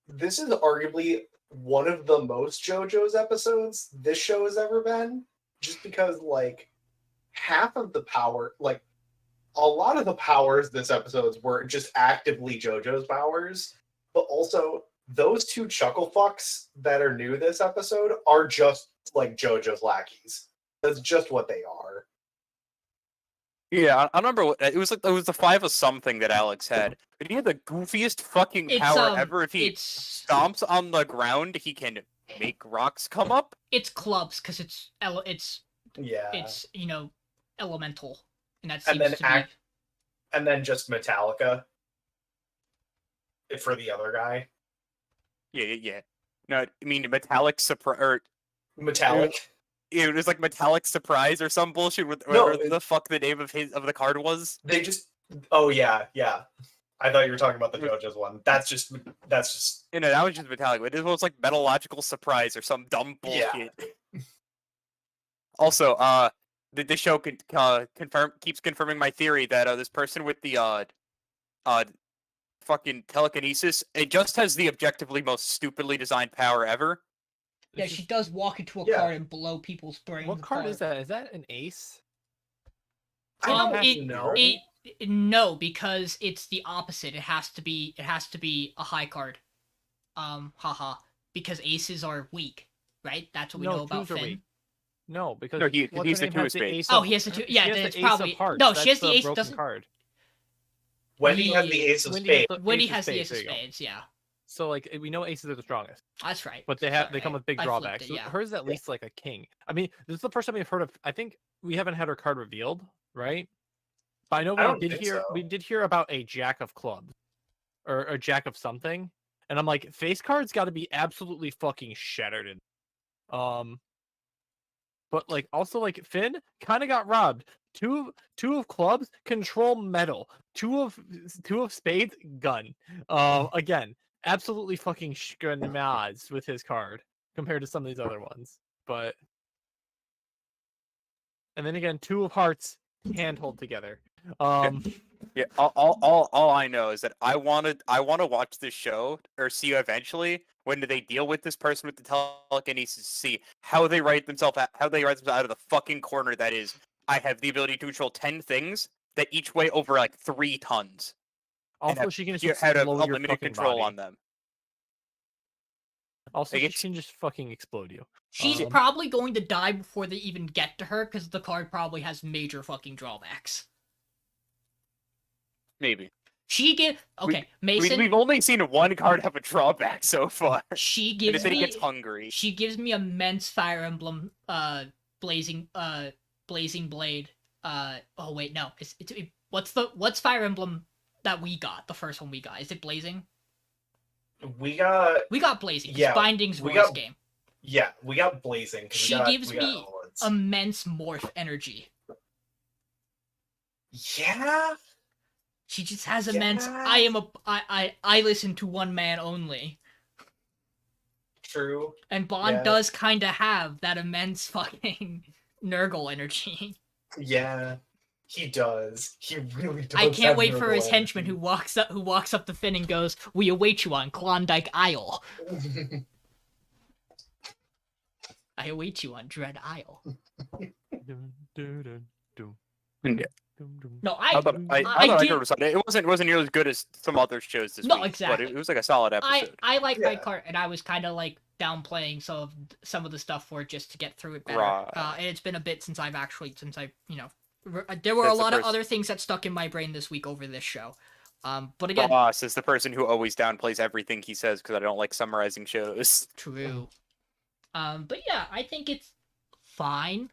this is arguably one of the most JoJo's episodes this show has ever been, just because, half of the power, a lot of the powers this episode's were just actively JoJo's powers, but also those 2 chuckle fucks that are new this episode are just JoJo's lackeys. That's just what they are. Yeah, I remember it was the 5 of something that Alex had. But he had the goofiest fucking power ever. If he stomps on the ground, he can make rocks come up. It's clubs, because it's elemental, and that seems and then just Metallica for the other guy. Yeah. No, I mean metallic Metallic. it was like metallic surprise or some bullshit with No, whatever the fuck the name of the card was. They just. Oh yeah. I thought you were talking about the JoJo's one. That's just. You know, that was just metallic. But it was like metalogical surprise or some dumb bullshit. Yeah. Also, the show keeps confirming my theory that this person with the fucking telekinesis, it just has the objectively most stupidly designed power ever. Yeah, she does walk into a Yeah. card and blow people's brains. What card apart. is that? Is that an ace? I don't know. No, because it's the opposite. It has to be a high card. Haha. Because aces are weak, right? That's what we know about twos are Finn. weak. No, because No, he's what's the her name two of has the spades. ace Oh, of- he has the two. she Yeah, has then the it's ace probably of hearts. no. That's She has the ace. broken Doesn't card. Wendy had the ace of Wendy has spades. Wendy ace of has the spades, ace of there you go. spades. Yeah, So like we know aces are the strongest, that's right. but they come with big I flipped drawbacks. it, So yeah. hers is at least like a king. I mean, this is the first time we've heard of. I think we haven't had her card revealed, right? But I know I don't we did think hear so. we did hear about a jack of clubs or a jack of something, and I'm like, face card's got to be absolutely fucking shattered. But like also like Finn kind of got robbed. Two of clubs control metal. Two of spades gun. Again, absolutely fucking schnoz with his card compared to some of these other ones. But and then again, two of hearts hand hold together. Yeah, all I know is that I want to watch this show or see eventually when they deal with this person with the telekinesis, see how they write themselves out of the fucking corner that is. I have the ability to control 10 things that each weigh over like 3 tons. Also, she can You just had explode your unlimited fucking control body. on them. Also, Like, she can just fucking explode you. She's Um, probably going to die before they even get to her because the card probably has major fucking drawbacks. Maybe. Mason. We've only seen one card have a drawback so far. She And gives it's that he me. gets hungry. She gives me immense Fire Emblem. Blazing Blade. Oh wait, no. What's Fire Emblem that we got? The first one we got. Is it Blazing? We got. We got Blazing. Yeah, Binding's we voice got- game. Yeah, we got Blazing. 'cause She we got, gives we got me Onwards. immense morph energy. Yeah. She just has immense. Yeah. I listen to one man only. True. And Bond Yeah. does kind of have that immense fucking Nurgle energy. Yeah. He does. He really does. I can't have wait for his Nurgle henchman who walks up to Finn and goes, "We await you on Klondike Isle. energy. I await you on Dread Isle." Yeah. No, I thought it wasn't nearly as good as some other shows this No, week, exactly. but it was like a solid episode. I like Yeah. Red Card, and I was kind of like downplaying some of the stuff for it just to get through it better. Right. And it's been a bit since I there were a That's the lot of first- other things that stuck in my brain this week over this show. But again, Boss is the person who always downplays everything he says because I don't like summarizing shows. true. But yeah, I think it's fine.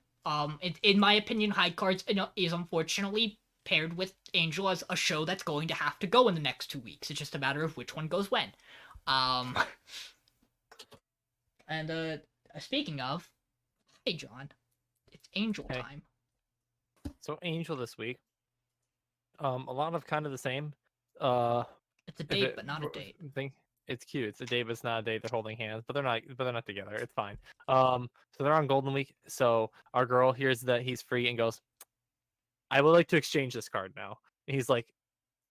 In my opinion, High Cards is unfortunately paired with Angel as a show that's going to have to go in the next 2 weeks. It's just a matter of which one goes when. And speaking of, hey John, it's Angel Hey. time. So Angel this week. A lot of kind of the same. It's a date, but not a date. It's cute. It's a date, but it's not a date. They're holding hands, but they're not together. It's fine. So they're on Golden Week. So our girl hears that he's free and goes, "I would like to exchange this card now." And he's like,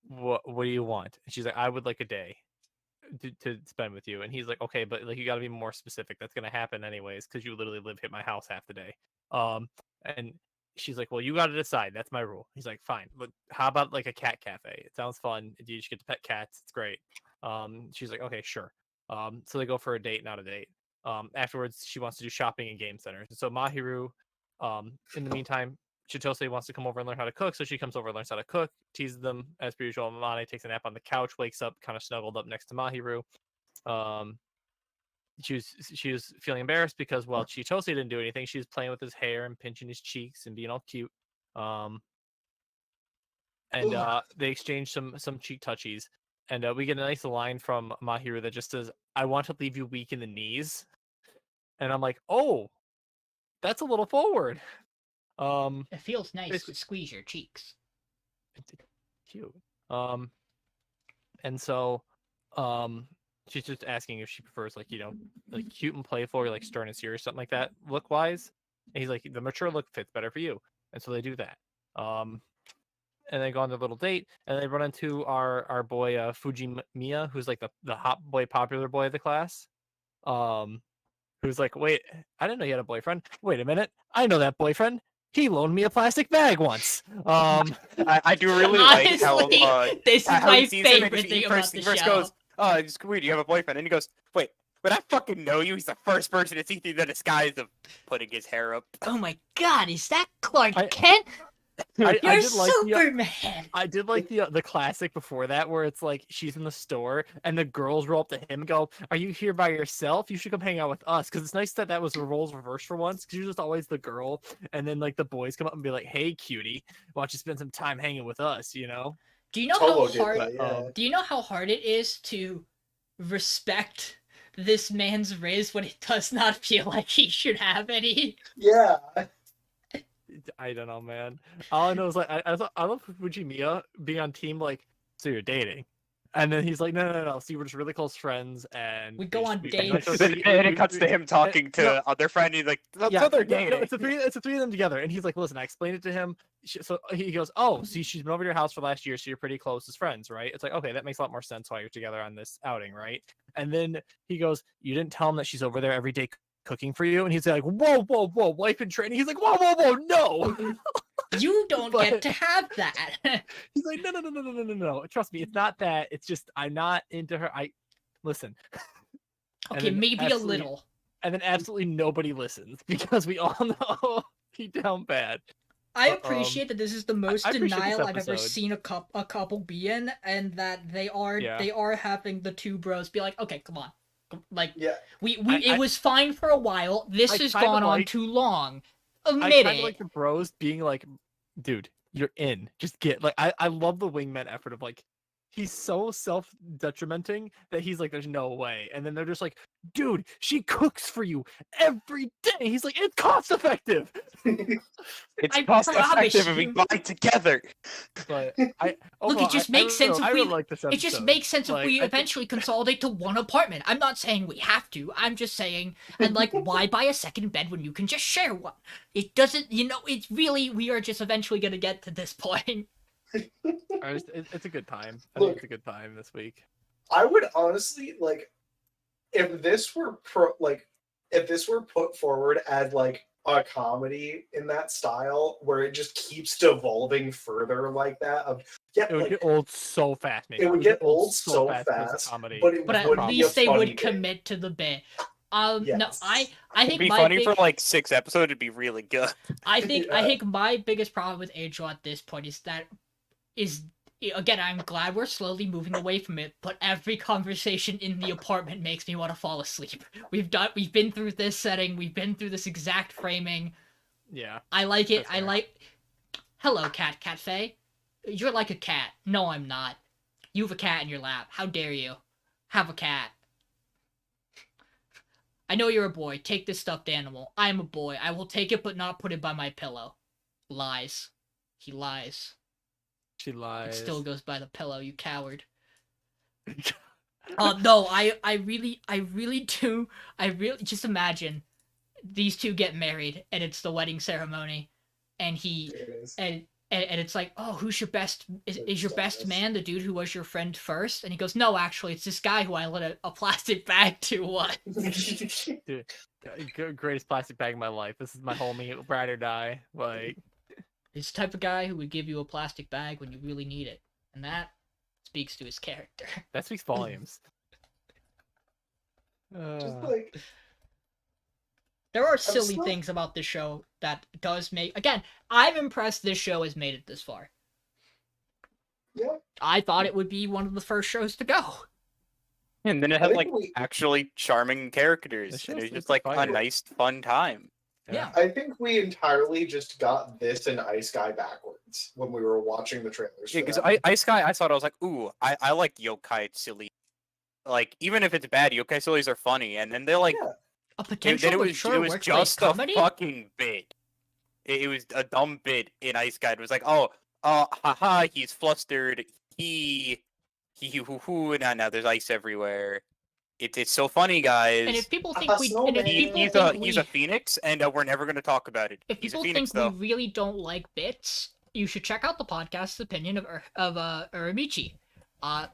"What do you want?" And she's like, "I would like a day to spend with you." And he's like, "Okay, but like you got to be more specific. That's gonna happen anyways because you literally hit my house half the day." And she's like, "Well, you got to decide. That's my rule." He's like, "Fine, but how about like a cat cafe? It sounds fun. You just get to pet cats. It's great." She's like, "Okay, sure." So they go for a date, not a date. Afterwards, she wants to do shopping in game centers. And so Mahiru, in the meantime, Chitose wants to come over and learn how to cook. So she comes over and learns how to cook, teases them as per usual. Mane takes a nap on the couch, wakes up kind of snuggled up next to Mahiru. She was feeling embarrassed because while Chitose didn't do anything, she was playing with his hair and pinching his cheeks and being all cute. They exchange some cheek touchies, and we get a nice line from Mahiru that just says, "I want to leave you weak in the knees," and I'm like, "Oh, that's a little forward. It feels nice basically- to squeeze your cheeks. It's cute. And so, she's just asking if she prefers like like cute and playful or like stern and serious, something like that, look wise. And he's like, the mature look fits better for you, and so they do that. And they go on their little date, and they run into our boy Fujimiya, who's like the hot boy, popular boy of the class. Who's like, wait, I didn't know you had a boyfriend. Wait a minute, I know that boyfriend. He loaned me a plastic bag once. I do really like how Honestly, this is how my he sees him and favorite thing about the first show. goes, "Oh, it's weird. You have a boyfriend," and he goes, "Wait, but I fucking know you." He's the first person to see through the disguise of putting his hair up. Oh my god, is that Clark I- Kent? I You're did like Superman! I did like the classic before that, where it's like she's in the store and the girls roll up to him and go, "Are you here by yourself? You should come hang out with us." Because it's nice that was the roles reversed for once. Because you're just always the girl, and then like the boys come up and be like, "Hey, cutie, why don't you spend some time hanging with us?" You know? Do you know Tomo how did hard? that, yeah. Do you know how hard it is to respect this man's riz when it does not feel like he should have any? Yeah. I don't know, man. All I know is like I love Fujimiya being on team like, so you're dating, and then he's like, no. See, we're just really close friends, and We go on we dates. go And it cuts to him talking to no. other friend. He's like, "So Yeah, they're no, dating." it's the three of them together, and he's like, listen, I explained it to him. So he goes, oh, see, she's been over to your house for last year, so you're pretty close as friends, right? It's like, okay, that makes a lot more sense why you're together on this outing, right? And then he goes, you didn't tell him that she's over there every day cooking for you, and he's like, whoa, wife in training. He's like, whoa, no. You don't But- get to have that. He's like, no. Trust me, it's not that. It's just I'm not into her. Listen. And Okay, then maybe a absolutely- little. And then absolutely nobody listens because we all know he down bad. I appreciate that this is the most I appreciate this denial I've ever episode. seen a couple be in, and that they are having the two bros be like, okay, come on, like Yeah. it was fine for a while. This I has kinda gone on like- too long. I Admit kind it. of like the bros being like, dude, you're in. Just get like I love the wingman effort of like he's so self-detrimenting that he's like, there's no way. And then they're just like, dude, she cooks for you every day. He's like, it's cost effective. It's I cost promise effective if we you. buy together. But Look, it just makes sense if I we- really like this It just episode. makes sense if Like, we I think- eventually consolidate to one apartment. I'm not saying we have to. I'm just saying, and like, why buy a second bed when you can just share one? It doesn't, it's really, we are just eventually gonna get to this point. It's a good time. I Look. think it's a good time this week. I would honestly like if this were put forward as like a comedy in that style where it just keeps devolving further like that of It would get old so fast, man. it would get old so as a fast, comedy. but it But at would be least a they funny would bit. commit to the bit. No, Yes. I It'd think be my funny big, for like 6 episodes. It'd be really good. I Yeah. think my biggest problem with Angel at this point is again, I'm glad we're slowly moving away from it, but every conversation in the apartment makes me want to fall asleep. We've been through this setting, we've been through this exact framing. Yeah. I like it. That's fair. Hello, Cat Faye. You're like a cat. No, I'm not. You have a cat in your lap. How dare you? Have a cat. I know you're a boy. Take this stuffed animal. I am a boy. I will take it, but not put it by my pillow. Lies. He lies. She lies. It still goes by the pillow, you coward. No, I really do. Just imagine these two get married and it's the wedding ceremony, and There it is. and it's like, oh, who's your best? Is your best man the dude who was your friend first? And he goes, no, actually, it's this guy who I let a plastic bag to. What? Dude, greatest plastic bag of my life. This is my homie, ride or die. Like, He's the type of guy who would give you a plastic bag when you really need it, and that speaks to his character. that speaks volumes. Just like There are silly still- things about this show that does make. Again, I'm impressed this show has made it this far. yeah. I thought it would be one of the first shows to go. And then it I had think like we- actually charming characters, It's and it was just- just it's like fun. a nice, fun time. Yeah. I think we entirely just got this and Ice Guy backwards when we were watching the trailers. Yeah, for because that. Ice Guy, I thought I was like, ooh, I like yokai silly. Like even if it's bad, yokai sillies are funny, and then they're like, Yeah. A potential Then mature it was workplace just comedy? a fucking bit. It was a dumb bit in Ice Guide. It was like, haha, he's flustered. Hoo hoo. Now there's ice everywhere. It's so funny, guys. And if people think A we, and if snowman. people He's think he's we, a phoenix, and we're never gonna talk about it. if He's a people phoenix, think we though. really don't like bits, you should check out the podcast's opinion of Uramichi. God,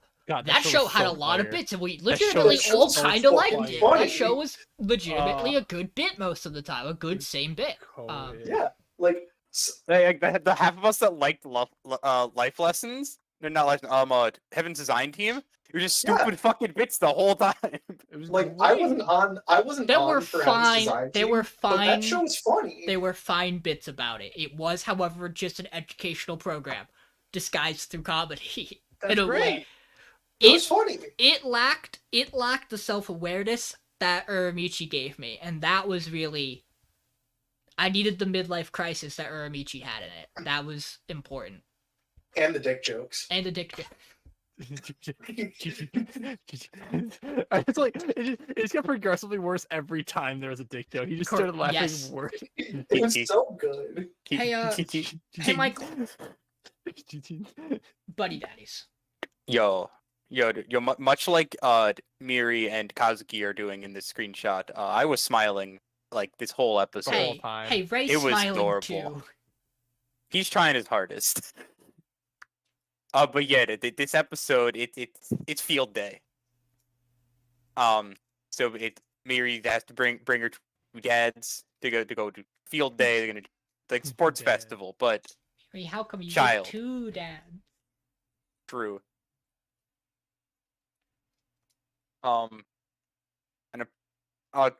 That show show was had so a lot of fire. bits, and we show legitimately was all so kind of liked fucking it. funny. That show was legitimately a good bit most of the time, a good same bit. Yeah, like Like the half of us that liked life lessons, no, not life, Heaven's Design Team. It was just stupid fucking bits the whole time. It was like great. I wasn't They on were for Heaven's fine. Design They Team, were but that fine. show's funny. They were fine bits about it. It was, however, just an educational program disguised through comedy. That's in a great. way. It was funny. It lacked the self-awareness that Uramichi gave me, and that was really, I needed the midlife crisis that Uramichi had in it. That was important. And the dick jokes. And the dick. It's like it just got progressively worse every time there was a dick joke. He just started laughing Yes. worse. It was so good. Hey, hey, Michael. Buddy Daddies. Yo, much like Miri and Kazuki are doing in this screenshot, I was smiling like this whole episode. whole Hey, time. hey, Ray's It was smiling adorable. too. He's trying his hardest. But yeah, this episode, it's field day. So Miri has to bring her two dads to go to field day. They're gonna like sports Dad. festival, but Hey, how come you Child. get two dads? true.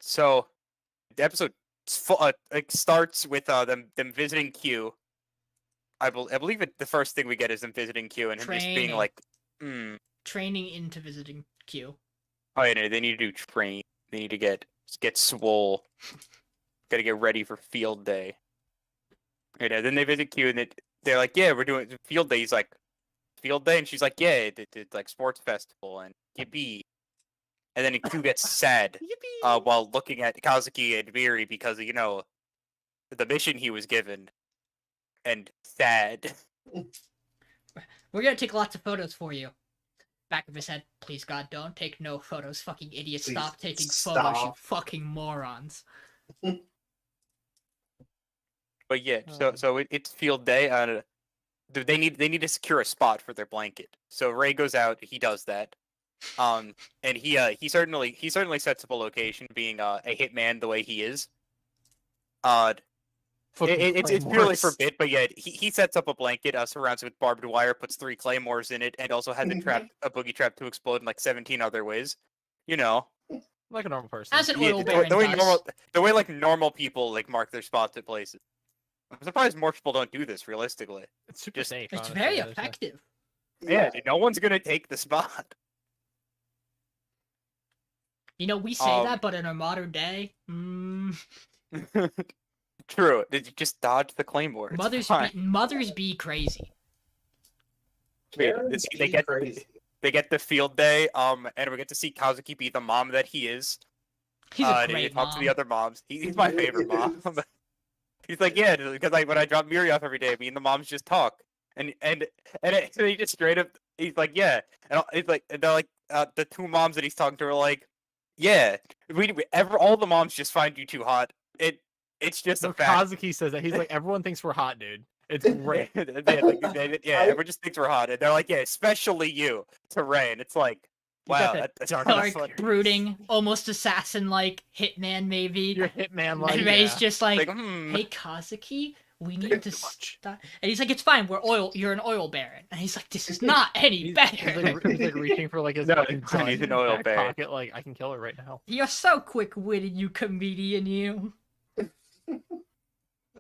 So the episode like starts with them visiting Q. I believe the first thing we get is them visiting Q and him just being Training. like, Training into visiting Q. oh yeah, no, they need to do train. They need to get swole. Gotta get ready for field day. And then they visit Q and they're like, yeah, we're doing field day. He's like, field day, and she's like, yeah, it's like sports festival and yippee. And then Q gets sad while looking at Kazuki and Miri because the mission he was given, and sad. We're gonna take lots of photos for you. Back of his head, please God, don't take no photos, fucking idiots. Please Stop taking stop. photos, you fucking morons. But yeah, so it's field day. They need to secure a spot for their blanket. So Ray goes out. He does that. And he certainly sets up a location, being a hitman the way he is. It's purely for bit, but yeah, he sets up a blanket, surrounds it with barbed wire, puts 3 claymores in it, and also has a boogie trap to explode in like 17 other ways. You know, Like a normal person. As an yeah, oil baron the way like normal people like mark their spots at places. I'm surprised more people don't do this realistically. It's super safe. It's honestly. very There's no- effective. Yeah, no one's gonna take the spot. You know, we say that, but in our modern day, True. Did you just dodge the claymore? It's fine. mothers be crazy. Wait, Karen's they being get crazy. they get the field day, and we get to see Kazuki be the mom that he is. He's a And great talk mom. to the other moms. He's my favorite mom. He's like, yeah, because when I drop Miri off every day, me and the moms just talk, and he just straight up, he's like, yeah, and he's like, and they're like, the 2 moms that he's talking to are like, yeah, all the moms just find you too hot. It's just No, a fact. Kazuki says that. He's like, everyone thinks we're hot, dude. It's great. Everyone just thinks we're hot, and they're like, yeah, especially you, to Ray, and it's like, You got wow, that that's dark kinda Dark, funny. brooding, almost assassin-like hitman, maybe. You're Hitman like. And Ray's Yeah. just like, Like, hey, Kazuki, we need to Too much. stop. And he's like, it's fine, you're an oil baron. And he's like, this is not any He's better. like reaching for like his No, fucking he's gun an in oil his back baron. pocket, like I can kill her right now. You're so quick-witted, you comedian, you.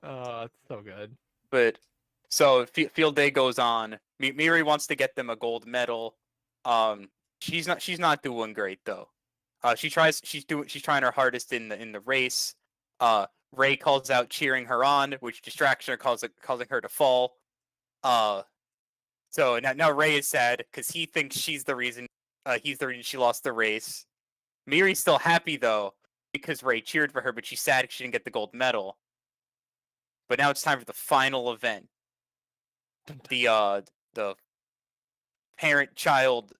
Oh, it's so good. But so field day goes on. Miri wants to get them a gold medal. She's not doing great though. She's trying her hardest in the race. Ray calls out cheering her on, which distracts her, causing her to fall. So now Ray is sad because he thinks she's the reason. He's the reason she lost the race. Miri's still happy though because Ray cheered for her, but she's sad she didn't get the gold medal. But now it's time for the final event. The parent-child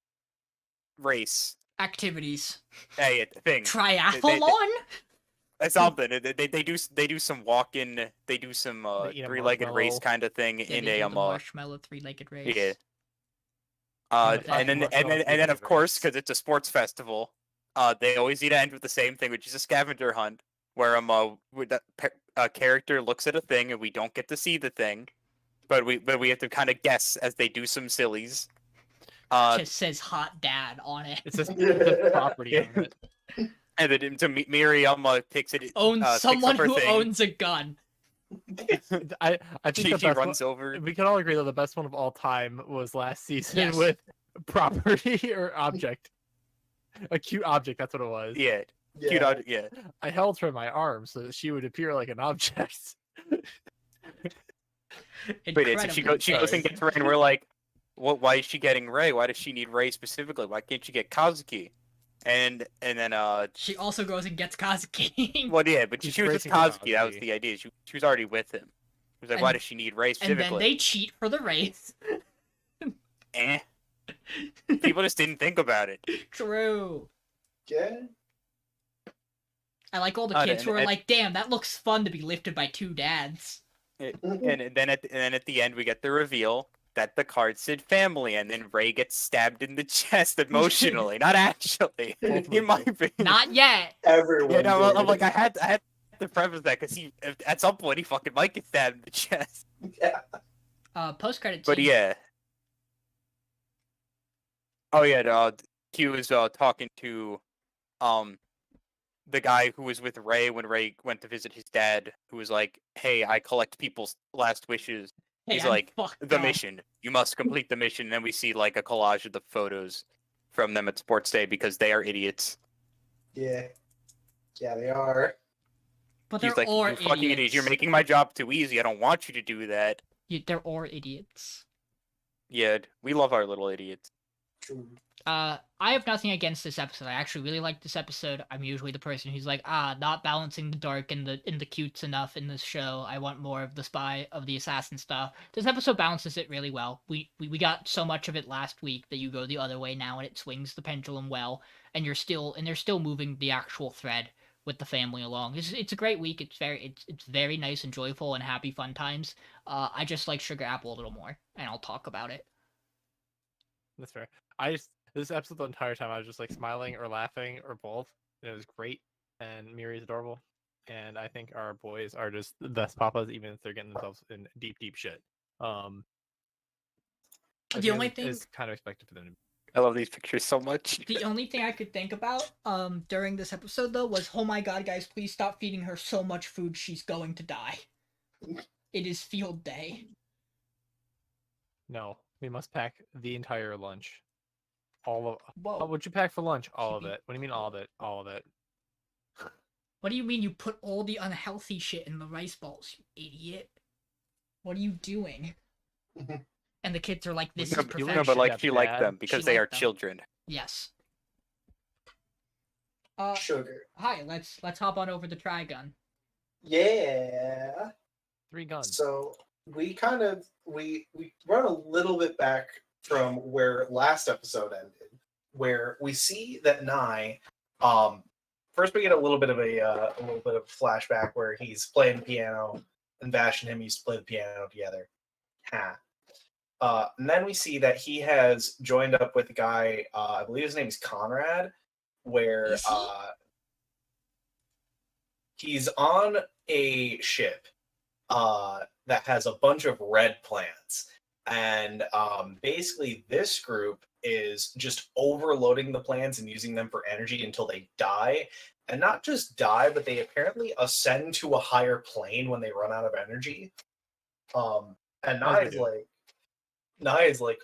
race. Activities. Hey, thing. Triathlon? That's something. They do some walking. They do some They eat a three-legged race marshmallow. kind of thing Yeah, in they do a the marshmallow three-legged race. yeah. I'm a And then marshmallow and then of three-legged course, race. because it's a sports festival, they always need to end with the same thing, which is a scavenger hunt, where a character looks at a thing and we don't get to see the thing, but we have to kind of guess as they do some sillies. Just says hot dad on it. It's just the property on it. And then Miriam takes it. Owns picks someone up her who thing. owns a gun. I think She the best runs one, over. we can all agree that the best one of all time was last season Yes. with property or object. A cute object, that's what it was. Yeah, Yeah. cute. Yeah. I held her in my arms so that she would appear like an object. But she goes and gets Ray, and we're like, "What? Why is she getting Ray? Why does she need Ray specifically? Why can't she get Kazuki?" And then She also goes and gets Kazuki. well, yeah, but She's she was with racing for Kazuki. That was Kazuki. the idea. She was already with him. She was like, "Why And- does she need Ray And specifically?" then they cheat for the race. Eh. People just didn't think about it. True. Yeah. I like all the Oh, kids who are and- like, damn, that looks fun to be lifted by two dads. And then at the end, we get the reveal that the card said family, and then Ray gets stabbed in the chest emotionally, not actually. In my opinion. Not yet. Everyone. Yeah, no, I'm did. like, I had to preface that because at some point he fucking might get stabbed in the chest. Yeah. Post-credit But scene. yeah. Oh yeah, Q was talking to the guy who was with Ray when Ray went to visit his dad, who was like, "Hey, I collect people's last wishes." Hey, He's I'm like, fucked "The up. mission. You must complete the mission." And then we see like a collage of the photos from them at Sports Day because they are idiots. Yeah. Yeah, they are. But He's they're like, or "You fucking idiots! idiots. You're making my job too easy. I don't want you to do that." They're or idiots. Yeah, we love our little idiots. True. I have nothing against this episode. I actually really like this episode. I'm usually the person who's like, not balancing the dark and the cutes enough in this show. I want more of the spy of the assassin stuff. This episode balances it really well. We got so much of it last week that you go the other way now and it swings the pendulum well, and they're still moving the actual thread with the family along. It's a great week. It's very nice and joyful and happy fun times. I just like Sugar Apple a little more, and I'll talk about it. That's fair. This episode the entire time I was just like smiling or laughing or both. It was great, and Miri's adorable, and I think our boys are just the best papas, even if they're getting themselves in deep shit. I The think only it's thing kind of expected for them to be. I love these pictures so much. The only thing I could think about during this episode though was, oh my god, guys, please stop feeding her so much food, she's going to die. It is field day. No, we must pack the entire lunch. All of Whoa. what'd you pack for lunch? All of it. What do you mean all of it? All of it. What do you mean you put all the unhealthy shit in the rice balls, you idiot? What are you doing? And the kids are like, this is No, perfection. No, but like That's she liked bad. them because She they are liked them. children. Yes. Sugar. Hi, let's hop on over to Trigun. Yeah. 3 guns. So we kind of we run a little bit back from where last episode ended, where we see that Nai, first we get a little bit of a flashback where he's playing the piano, and Vash and him used to play the piano together. And then we see that he has joined up with a guy, I believe his name is Conrad, where Is he? he's on a ship that has a bunch of red plants. And basically this group is just overloading the plants and using them for energy until they die. And not just die, but they apparently ascend to a higher plane when they run out of energy. And As they Nai is like,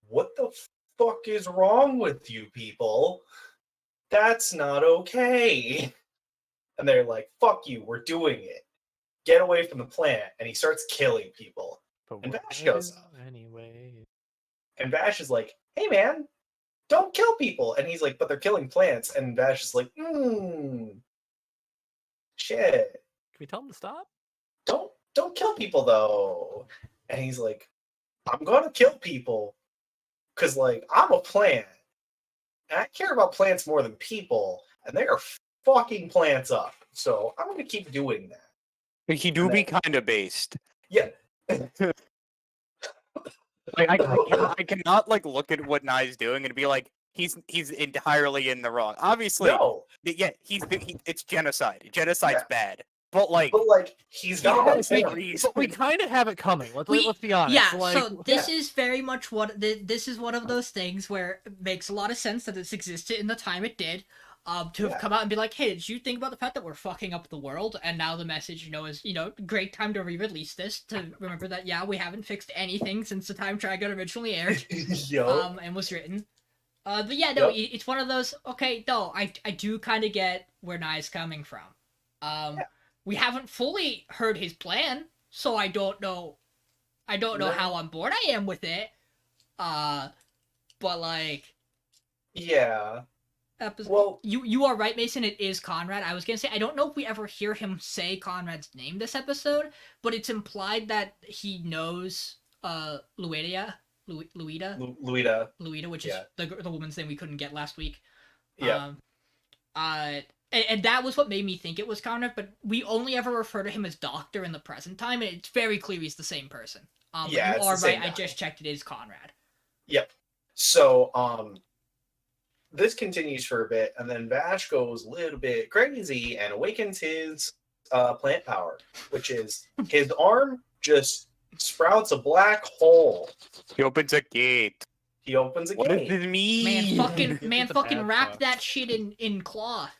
what the fuck is wrong with you people? That's not okay. And they're like, fuck you, we're doing it. Get away from the plant. And he starts killing people. But and what Vash goes- is anyway. And Vash is like, hey man, don't kill people. And he's like, but they're killing plants. And Vash is like, shit. Can we tell him to stop? Don't kill people though. And he's like, I'm gonna kill people because like I'm a plant. And I care about plants more than people, and they are fucking plants up. So I'm gonna keep doing that. He do be kind of based. Yeah. Like I cannot like look at what Nai's doing and be like, he's entirely in the wrong. Obviously, No. yeah, it's genocide. Genocide's bad, but like he's got a point. But we kind of have it coming. Let's be honest. Yeah, like, so this is very much this is one of those things where it makes a lot of sense that this existed in the time it did. To have come out and be like, hey, did you think about the fact that we're fucking up the world? And now the message, is, great time to re-release this, to remember that, yeah, we haven't fixed anything since the time Trigun originally aired, and was written. But yeah, no, it's one of those, okay, no, I do kind of get where Nai's coming from. We haven't fully heard his plan, so I don't know how on board I am with it. But like... Yeah. Well, you are right, Mason. It is Conrad. I was gonna say I don't know if we ever hear him say Conrad's name this episode, but it's implied that he knows Luida, which is the woman's name we couldn't get last week. Yeah. And that was what made me think it was Conrad, but we only ever refer to him as Doctor in the present time, and it's very clear he's the same person. Yeah, you are right. I just checked. It is Conrad. Yep. So this continues for a bit, and then Vash goes a little bit crazy and awakens his plant power, which is his arm just sprouts a black hole. He opens a gate. What does it mean? Man, fucking wrap that shit in cloth.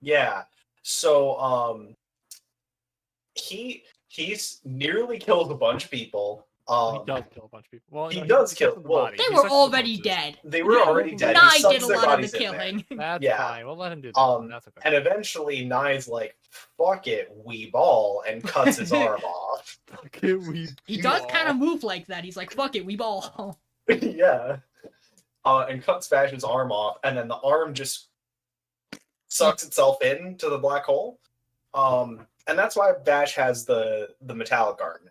Yeah. So he's nearly killed a bunch of people. He does kill a bunch of people. Well, he does kill. Well, they were already dead. They were already dead. Nai did a lot of the killing. That's fine. We'll let him do that. That's okay. And eventually, Nai's like, "Fuck it, we ball," and cuts his arm off. Fuck it, we. He does kind of move like that. He's like, "Fuck it, we ball." Yeah. And cuts Vash's arm off, and then the arm just sucks itself into the black hole. And that's why Vash has the metallic art now.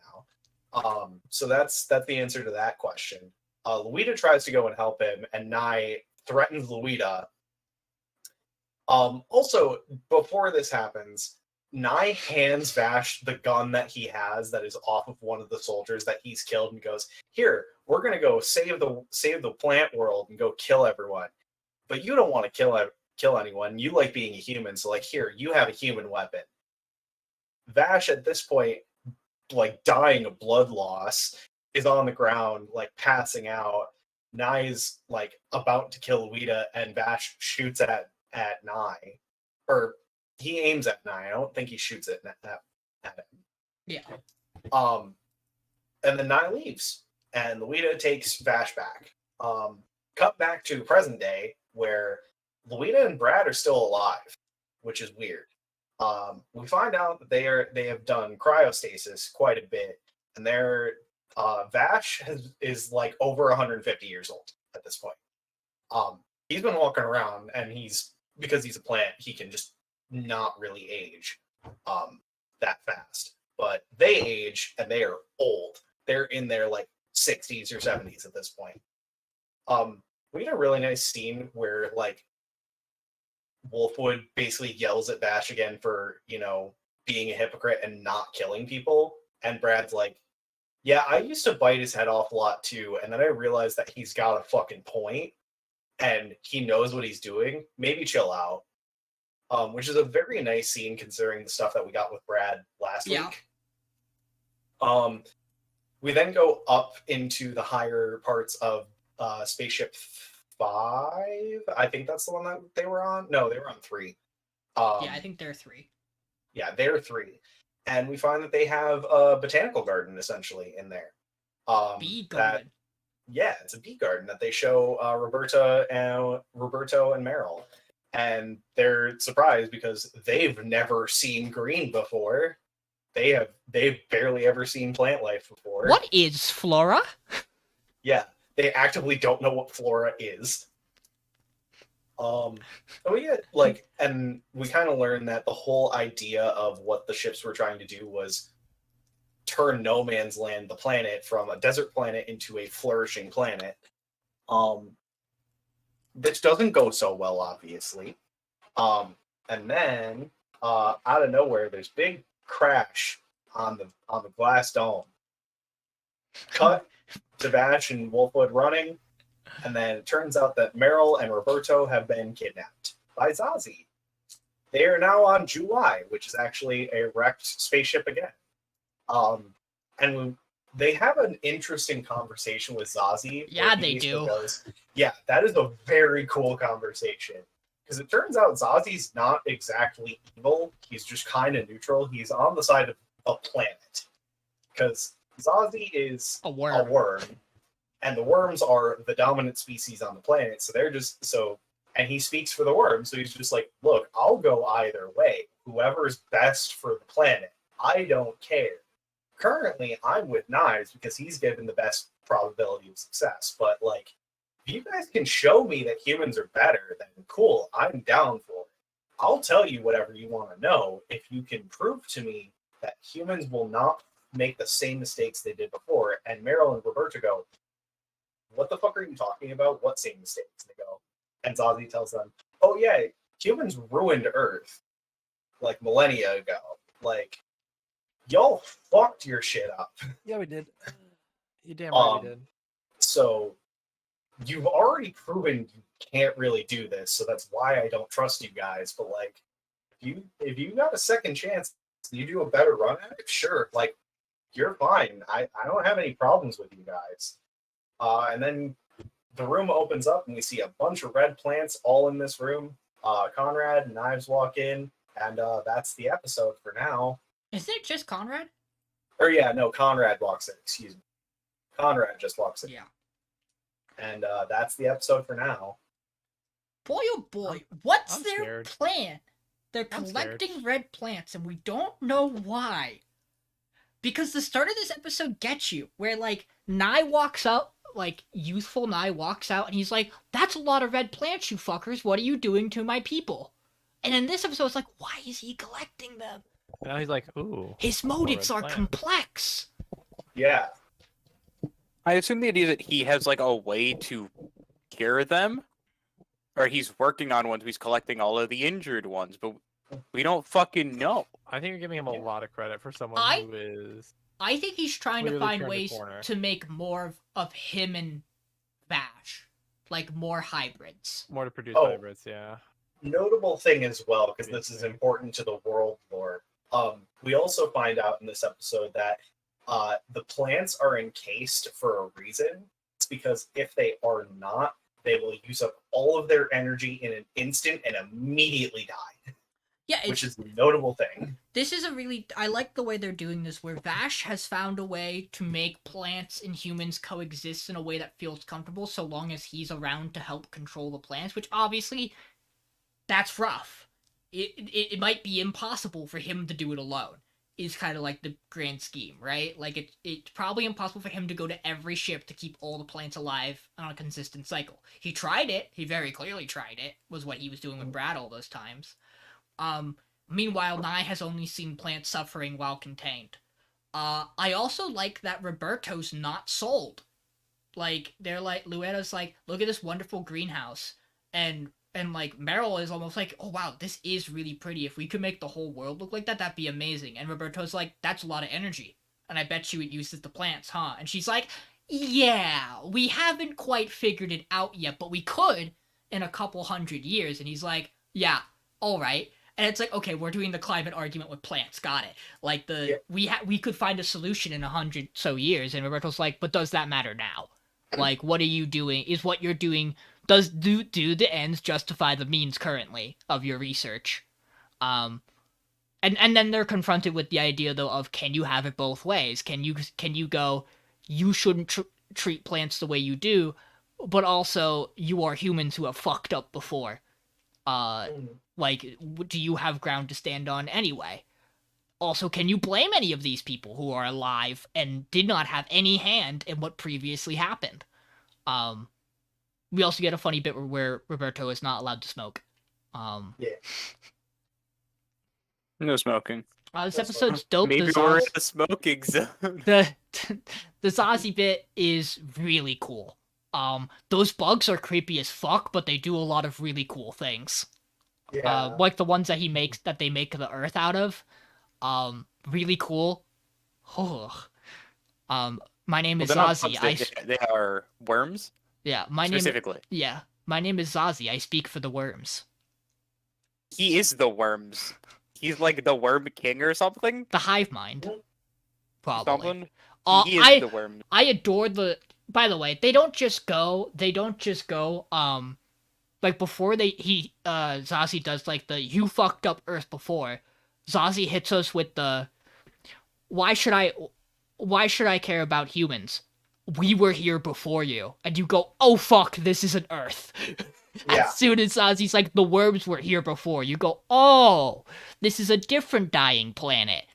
So that's the answer to that question. Luida tries to go and help him, and Nai threatens Luida. Also, before this happens, Nai hands Vash the gun that he has that is off of one of the soldiers that he's killed, and goes, "Here, we're gonna go save the plant world and go kill everyone. But you don't want to kill anyone. You like being a human, so like here, you have a human weapon." Vash at this point, like dying of blood loss, is on the ground, like passing out. Nai's like about to kill Luida, and Vash shoots at Nai, or he aims at Nai. I don't think he shoots it at him. Yeah. And then Nai leaves, and Luida takes Vash back. Cut back to present day, where Luida and Brad are still alive, which is weird. We find out that they have done cryostasis quite a bit, and their Vash is like over 150 years old at this point. He's been walking around, and because he's a plant, he can just not really age that fast. But they age, and they are old. They're in their like 60s or 70s at this point. We had a really nice scene where like Wolfwood basically yells at Vash again for, being a hypocrite and not killing people. And Brad's like, yeah, I used to bite his head off a lot too. And then I realized that he's got a fucking point and he knows what he's doing. Maybe chill out. Which is a very nice scene considering the stuff that we got with Brad last week. We then go up into the higher parts of Spaceship 5. I think that's the one that they were on. No, they were on 3. Yeah, I think they're 3. Yeah, they're 3. And we find that they have a botanical garden essentially in there. Bee garden. Yeah, it's a bee garden that they show Roberto and Meryl. And they're surprised because they've never seen green before. They've barely ever seen plant life before. What is flora? Yeah, they actively don't know what flora is. Oh yeah, like, and we kind of learned that the whole idea of what the ships were trying to do was turn No Man's Land, the planet, from a desert planet into a flourishing planet. Which doesn't go so well, obviously. And then out of nowhere, there's big crash on the glass dome. Cut to Vash and Wolfwood running, and then it turns out that Meryl and Roberto have been kidnapped by Zazie. They are now on July, which is actually a wrecked spaceship again. And they have an interesting conversation with Zazie. Yeah, they do. Goes, yeah, that is a very cool conversation. Because it turns out Zazie's not exactly evil. He's just kind of neutral. He's on the side of a planet. Because Zazie is a worm. And the worms are the dominant species on the planet. So they're just so, and he speaks for the worms. So he's just like, look, I'll go either way. Whoever's best for the planet. I don't care. Currently, I'm with Knives because he's given the best probability of success. But like, if you guys can show me that humans are better, then cool, I'm down for it. I'll tell you whatever you want to know if you can prove to me that humans will not make the same mistakes they did before. And Meryl and Roberta go, what the fuck are you talking about? What same mistakes? They go. And Zazie tells them, oh yeah, humans ruined Earth like millennia ago. Like, y'all fucked your shit up. Yeah, we did. You damn right we did. So you've already proven you can't really do this, so that's why I don't trust you guys. But like, if you got a second chance, you do a better run at it, sure. Like, you're fine. I don't have any problems with you guys. And then the room opens up and we see a bunch of red plants all in this room. Conrad and Knives walk in, and that's the episode for now. Is it just Conrad? Or yeah, no, Conrad walks in, excuse me. Conrad just walks in. Yeah. And that's the episode for now. Boy, oh boy, what's I'm their scared. plan? They're collecting red plants, and we don't know why. Because the start of this episode gets you, where, like, Nye walks up, like, youthful Nye walks out, and he's like, that's a lot of red plants, you fuckers, what are you doing to my people? And in this episode, it's like, why is he collecting them? Now he's like, ooh. His motives are complex. Yeah. I assume the idea that he has like a way to cure them, or he's working on ones. He's collecting all of the injured ones, but we don't fucking know. I think you're giving him a lot of credit for someone who is. I think he's trying to find ways corner. to make more of him and Vash, like more hybrids. More to produce hybrids, yeah. Notable thing as well, because this is important to the world lore. We also find out in this episode that the plants are encased for a reason. It's because if they are not, they will use up all of their energy in an instant and immediately die. Yeah, which is a notable thing. This is I like the way they're doing this, where Vash has found a way to make plants and humans coexist in a way that feels comfortable, so long as he's around to help control the plants, which obviously, that's rough. It might be impossible for him to do it alone, is kind of like the grand scheme, right? Like, it's probably impossible for him to go to every ship to keep all the plants alive on a consistent cycle. He tried it. He very clearly tried it, was what he was doing with Brad all those times. Meanwhile, Nye has only seen plants suffering while contained. I also like that Roberto's not sold. Like, they're like, Luetta's like, look at this wonderful greenhouse. And like, Meryl is almost like, oh wow, this is really pretty. If we could make the whole world look like that, that'd be amazing. And Roberto's like, that's a lot of energy. And I bet you it uses the plants, huh? And she's like, yeah, we haven't quite figured it out yet, but we could in a couple 100 years. And he's like, yeah, alright. And it's like, okay, we're doing the climate argument with plants. Got it. Like, we could find a solution in 100 so years. And Roberto's like, but does that matter now? Like, what are you doing? Is what you're doing, do the ends justify the means currently of your research? And then they're confronted with the idea, though, of can you have it both ways? Can you go, you shouldn't treat plants the way you do, but also you are humans who have fucked up before. Like, do you have ground to stand on anyway? Also, can you blame any of these people who are alive and did not have any hand in what previously happened? we also get a funny bit where Roberto is not allowed to smoke. Yeah. No smoking. This That's episode's dope. Maybe we're in the smoking zone. The Zazie bit is really cool. Those bugs are creepy as fuck, but they do a lot of really cool things. Yeah. Like the ones that they make the earth out of. Really cool. My name is They're not Zazie. bugs, they are worms. Yeah, specifically. My name is Zazie. I speak for the worms. He is the worms. He's like the worm king or something. The hive mind. Probably. Something. He is the worm. I adore the. By the way, they don't just go. Like before Zazie does like the you fucked up Earth before. Zazie hits us with the. Why should I care about humans? We were here before you. And you go, oh fuck, this isn't Earth. Yeah. As soon as Zazie's like, the worms were here before, you go, oh, this is a different dying planet.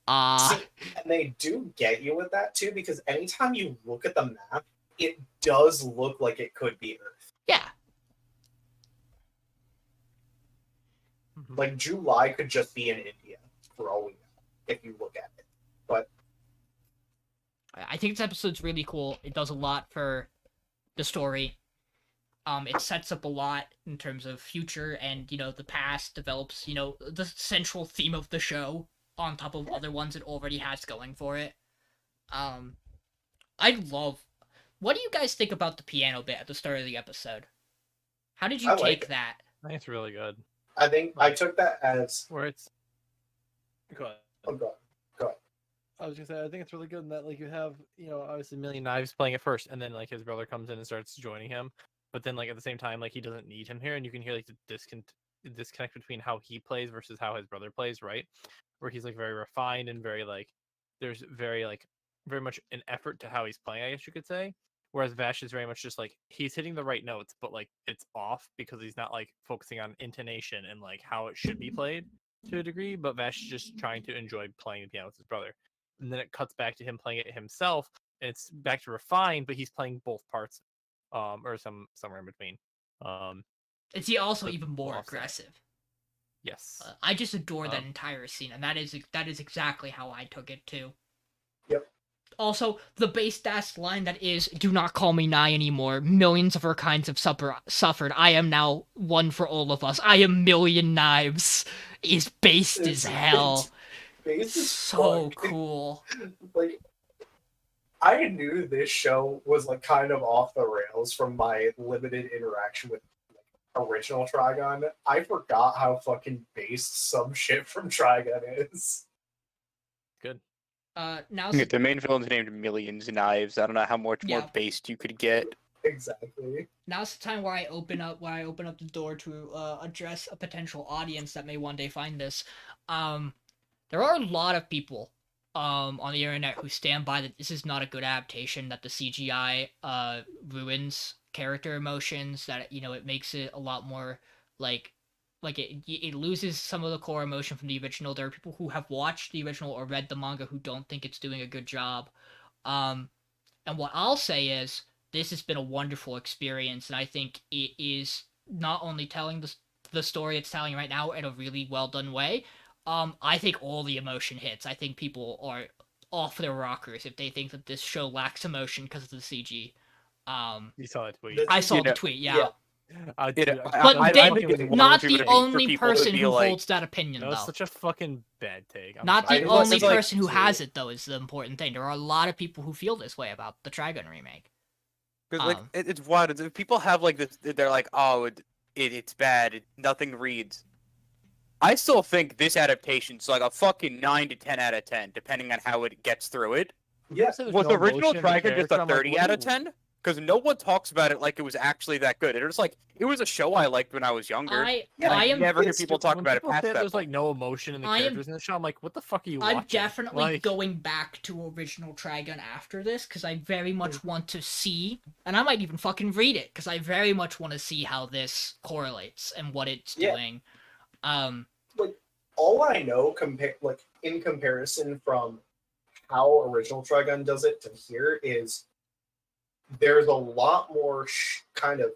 See, and they do get you with that too, because anytime you look at the map, it does look like it could be Earth. Yeah. Like July could just be in India for all we know, if you look at it. But I think this episode's really cool. It does a lot for the story. It sets up a lot in terms of future and, the past, develops, the central theme of the show on top of other ones it already has going for it. What do you guys think about the piano bit at the start of the episode? How did you take that? I think it's really good. I think I took that as Where it's. Go ahead. oh god. I was gonna say I think it's really good in that like you have obviously Million Knives playing it first, and then like his brother comes in and starts joining him, but then like at the same time like he doesn't need him here, and you can hear like the disconnect between how he plays versus how his brother plays, right? Where he's like very refined and very like there's very much an effort to how he's playing, I guess you could say. Whereas Vash is very much just like he's hitting the right notes, but like it's off because he's not like focusing on intonation and like how it should be played to a degree. But Vash is just trying to enjoy playing the piano with his brother. And then it cuts back to him playing it himself, and it's back to refined, but he's playing both parts, or somewhere in between. Is he also even more aggressive? Yes. I just adore that entire scene, and that is exactly how I took it too. Yep. Also, the base-ass line that is, "Do not call me Nai anymore. Millions of her kinds have suffered. I am now one for all of us. I am Million Knives," is based as hell. It's so cool. Like, I knew this show was like kind of off the rails from my limited interaction with original Trigun. I forgot how fucking based some shit from Trigun is. Good. Now the main villain's named Millions Knives. I don't know how much more based you could get. Exactly. Now's the time where I open up the door to address a potential audience that may one day find this. There are a lot of people on the internet who stand by that this is not a good adaptation, that the CGI ruins character emotions, that it makes it a lot more like it loses some of the core emotion from the original. There are people who have watched the original or read the manga who don't think it's doing a good job. And what I'll say is this has been a wonderful experience, and I think it is not only telling the story it's telling right now in a really well done way. I think all the emotion hits. I think people are off their rockers if they think that this show lacks emotion because of the CG. You saw that tweet. I saw the tweet, yeah. But not the only person who holds that opinion, though. That's such a fucking bad take. Not the only person who has it, though, is the important thing. There are a lot of people who feel this way about the Trigun remake. Because it's wild. People have like this. They're like, oh, it's bad. Nothing reads. I still think this adaptation's like a fucking 9 to 10 out of 10, depending on how it gets through it. Yeah. Was the original Trigun just a 30 out of 10? Because no one talks about it like it was actually that good. It was like it was a show I liked when I was younger. I never hear people talk about it past that. There's like no emotion in the characters in the show. I'm like, what the fuck are you watching? I'm definitely going back to original Trigun after this because I very much want to see, and I might even fucking read it because I very much want to see how this correlates and what it's doing. Like all I know in comparison from how original Trigun does it to here is there's a lot more kind of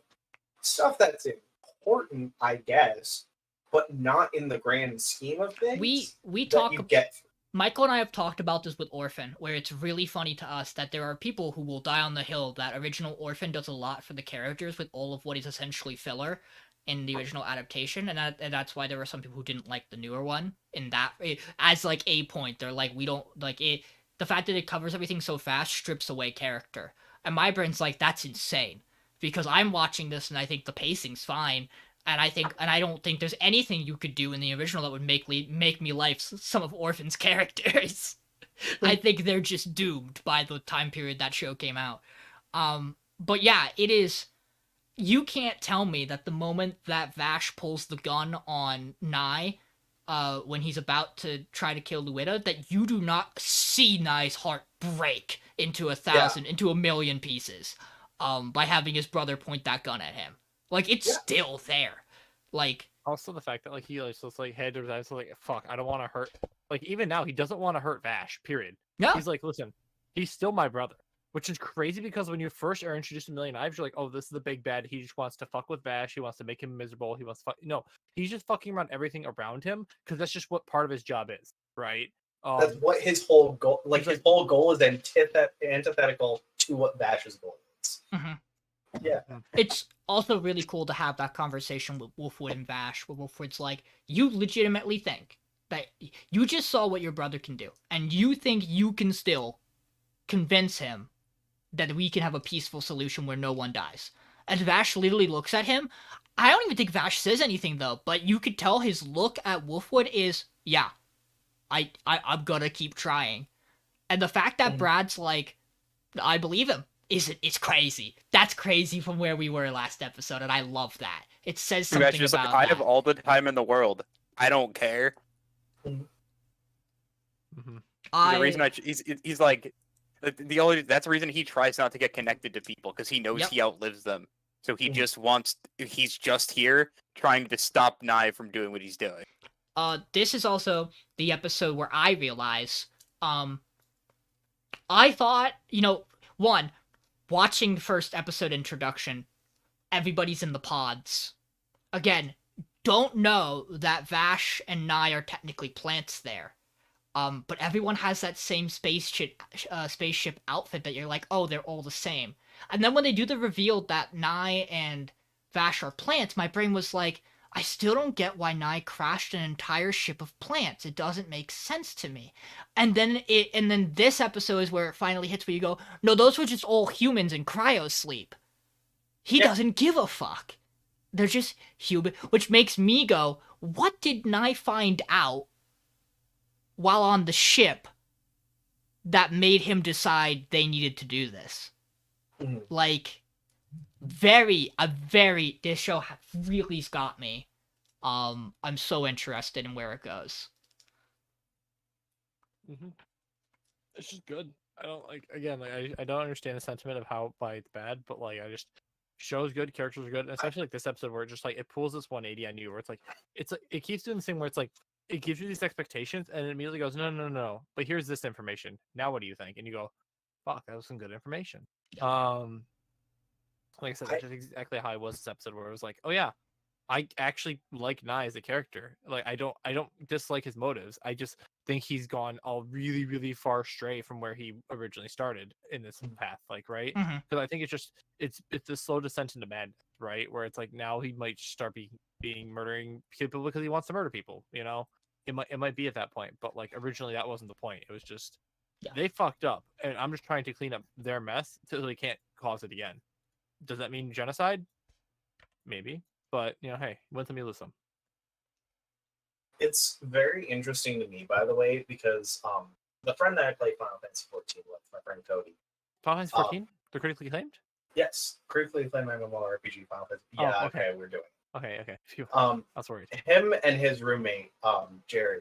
stuff that's important, I guess, but not in the grand scheme of things. We that talk. you get. Michael and I have talked about this with Orphan, where it's really funny to us that there are people who will die on the hill that original Orphan does a lot for the characters with all of what is essentially filler in the original adaptation, and that's why there were some people who didn't like the newer one. In that, as like a point, they're like, we don't like it. The fact that it covers everything so fast strips away character, and my brain's like, that's insane, because I'm watching this and I think the pacing's fine. And I don't think there's anything you could do in the original that would make me like some of Orphan's characters. I think they're just doomed by the time period that show came out. But yeah, it is. You can't tell me that the moment that Vash pulls the gun on Nai, when he's about to try to kill Luida, that you do not see Nai's heart break into into a million pieces, by having his brother point that gun at him. Like, it's still there. Like, also the fact that like he like just like head over eyes like, fuck, I don't want to hurt. Like, even now he doesn't want to hurt Vash. Period. no, He's like, listen, he's still my brother, which is crazy because when you first are introduced to Million Knives, you're like, oh, this is the big bad. He just wants to fuck with Vash. He wants to make him miserable. He wants to fuck. No, he's just fucking around everything around him because that's just what part of his job is, right? That's what his whole goal. Like his whole goal is antithetical to what Vash's goal is. Mm-hmm. Yeah. It's also really cool to have that conversation with Wolfwood and Vash, where Wolfwood's like, you legitimately think that you just saw what your brother can do, and you think you can still convince him that we can have a peaceful solution where no one dies. And Vash literally looks at him. I don't even think Vash says anything, though, but you could tell his look at Wolfwood is, yeah, I'm gonna keep trying. And the fact that Brad's like, I believe him, it's crazy. That's crazy from where we were last episode, and I love that. It says something just about like, I that. have all the time in the world. I don't care. Mm-hmm. The reason he's like that's the reason he tries not to get connected to people, because he knows he outlives them. So he he's just here trying to stop Nai from doing what he's doing. This is also the episode where I realize, I thought, watching the first episode introduction, everybody's in the pods. Again, don't know that Vash and Nai are technically plants there. But everyone has that same spaceship outfit that you're like, oh, they're all the same. And then when they do the reveal that Nai and Vash are plants, my brain was like, I still don't get why Nai crashed an entire ship of plants. It doesn't make sense to me. And then this episode is where it finally hits where you go, no, those were just all humans in cryo sleep. He doesn't give a fuck. They're just human, which makes me go, what did Nai find out while on the ship that made him decide they needed to do this? Like, this show really's got me. I'm so interested in where it goes. Mm-hmm. It's just good. I don't I don't understand the sentiment of how why it's bad, but like I just show's good, characters are good, and especially like this episode where it just like it pulls this 180 on you, where it's like it keeps doing the thing where it's like it gives you these expectations and it immediately goes no, but here's this information. Now what do you think? And you go, fuck, that was some good information. Like I said, that's just exactly how I was this episode, where it was like, oh yeah, I actually like Nai as a character. Like I don't dislike his motives. I just think he's gone all really, really far astray from where he originally started in this path. Like, right? Because I think it's a slow descent into madness, right? Where it's like now he might start being murdering people because he wants to murder people. It might be at that point, but like originally that wasn't the point. It was just they fucked up, and I'm just trying to clean up their mess so they can't cause it again. Does that mean genocide? Maybe. But, hey, win some, you lose some. It's very interesting to me, by the way, because the friend that I played Final Fantasy 14 with, my friend Cody. Final Fantasy 14? They're critically acclaimed? Yes, critically acclaimed MMORPG Final Fantasy. Yeah, okay, we're doing. Okay. Phew. I was worried. Him and his roommate, Jerry,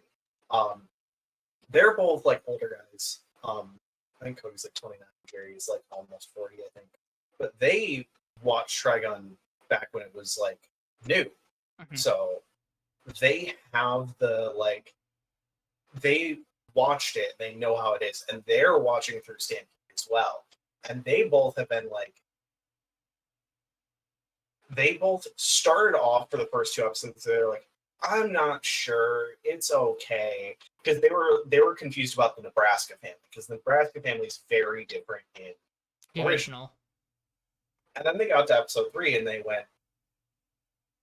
they're both like older guys. I think Cody's like 29, Jerry's like almost 40, I think. But they watched Trigun back when it was like new. So they have they watched it, they know how it is, and they're watching through Stampede as well. And they both have been like, they both started off for the first 2 episodes. They're like, I'm not sure, it's okay, because they were confused about the Nebraska family, because the Nebraska family is very different in The original. And then they got to episode 3 and they went,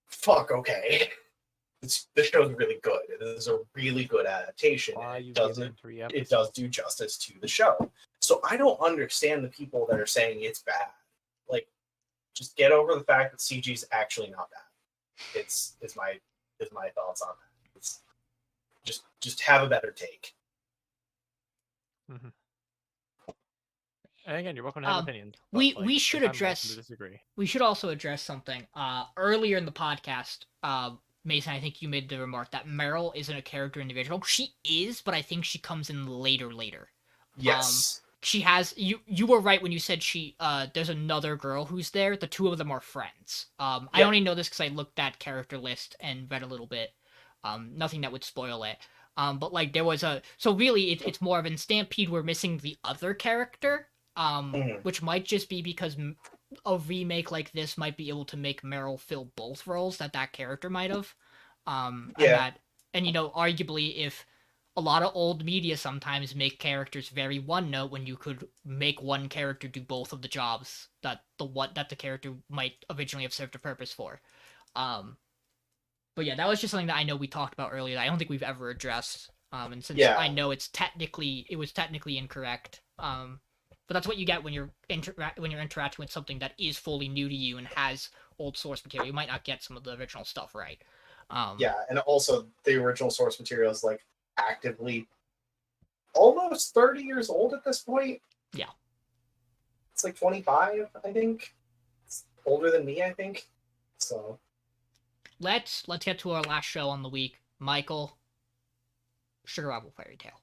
fuck, okay. This show's really good. It is a really good adaptation. It does do justice to the show. So I don't understand the people that are saying it's bad. Like, just get over the fact that CG is actually not bad. Is my thoughts on that. It's just have a better take. Mm-hmm. And again, you're welcome to have opinions. We should address. Disagree. We should also address something. Earlier in the podcast, Mason, I think you made the remark that Meryl isn't a character individual. She is, but I think she comes in later. Yes. She has. You were right when you said she. There's another girl who's there. The two of them are friends. I only know this because I looked at character list and read a little bit. Nothing that would spoil it. But like there was a. So really, it's more of in Stampede we're missing the other character. Which might just be because a remake like this might be able to make Meryl fill both roles that character might have. And arguably if a lot of old media sometimes make characters very one note when you could make one character do both of the jobs that the character might originally have served a purpose for. But yeah, that was just something that I know we talked about earlier that I don't think we've ever addressed. And since I know it was technically incorrect. But that's what you get when you're interacting with something that is fully new to you and has old source material. You might not get some of the original stuff right. And also the original source material is like actively almost 30 years old at this point. Yeah. It's like 25, I think. It's older than me, I think. So let's get to our last show on the week. Michael, Sugar Apple Fairy Tale.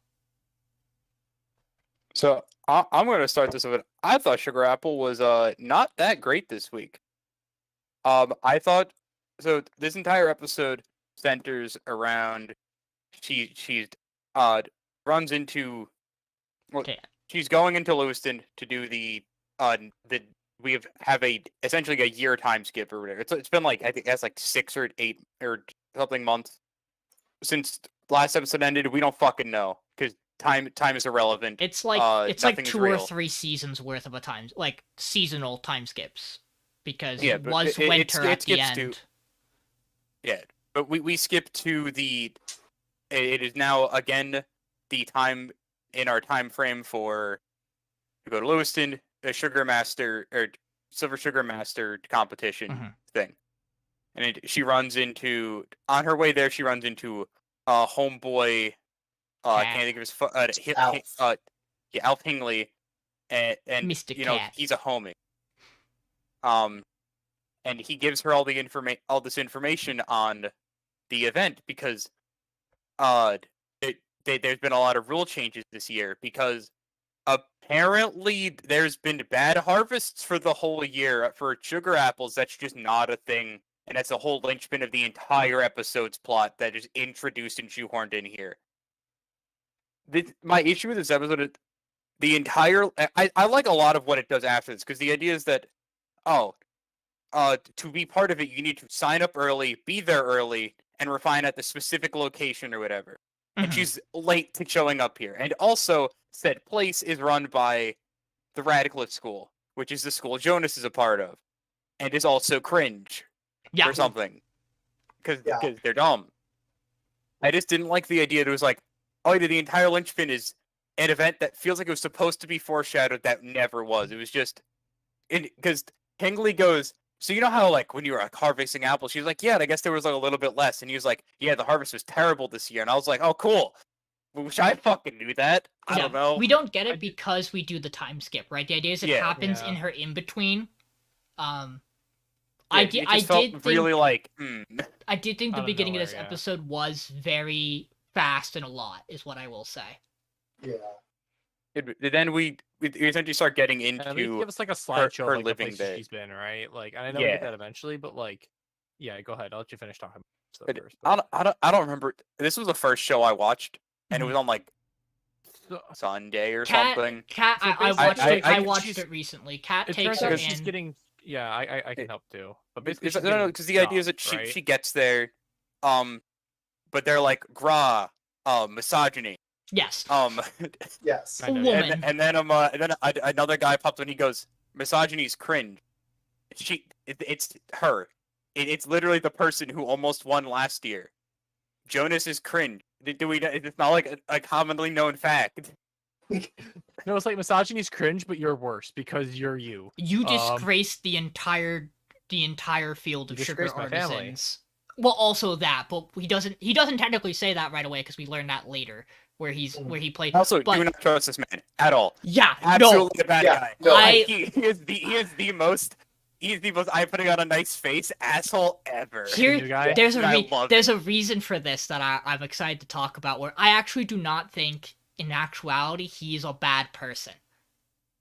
So I'm going to start this with, I thought Sugar Apple was not that great this week. I thought, so this entire episode centers around, she runs into, she's going into Lewiston to do we have essentially a year time skip or whatever. It's been like, I think that's like 6 or 8 or something months since last episode ended. We don't fucking know because time is irrelevant. It's like 2 or 3 seasons worth of a time, like seasonal time skips, because it was winter at the end. But we skip to the. It is now again the time in our time frame to go to Lewiston, a Sugar Master or Silver Sugar Master competition thing, and she runs into on her way there. She runs into homeboy. I can't think of his Alf. Alf Hingley, and Mr. Cat. He's a homie. And he gives her all this information on the event because there's been a lot of rule changes this year because apparently there's been bad harvests for the whole year for sugar apples. That's just not a thing, and that's the whole linchpin of the entire episode's plot that is introduced and shoehorned in here. My issue with this episode is the entire. I like a lot of what it does after this because the idea is that, to be part of it, you need to sign up early, be there early, and refine at the specific location or whatever. And she's late to showing up here. And also, said place is run by the Radcliffe School, which is the school Jonas is a part of, and is also cringe or something because they're dumb. I just didn't like the idea that it was like. The entire linchpin is an event that feels like it was supposed to be foreshadowed that never was. It was just because Hingley goes, so you know how like when you were harvesting apples, she was like, yeah, I guess there was like a little bit less, and he was like, yeah, the harvest was terrible this year, and I was like, oh, cool. Wish I fucking knew that. I don't know. We don't get it because we do the time skip, right? The idea is it happens in her in between. I did think the beginning of this episode was very fast and a lot is what I will say. Then we essentially start getting into give us like a slideshow her of, like, living the day. She's been right. Like I know we get that eventually, but like, go ahead. I'll let you finish talking about stuff first. I don't remember. This was the first show I watched, and it was on like Sunday or something. I watched it recently. Kat takes her in. She's getting Yeah, I can help too. But basically, Because the idea is that she gets there, but they're like misogyny. Yes. Yes. I know, Woman. And then another guy popped and he goes, misogyny's cringe. It's her. It's literally the person who almost won last year. Jonas is cringe. It's not like a commonly known fact. No, it's like misogyny's cringe, but you're worse because you're you. You disgraced the entire field of sugar disgraced my family. artisans. Well, also that, but he doesn't technically say that right away because we learn that later, where he played. Also, but, do not trust this man at all. Yeah, Absolutely a bad guy. No, He is the most. He's the most I'm putting on a nice face asshole ever. There's a reason for this that I'm excited to talk about. Where I actually do not think, in actuality, he's a bad person.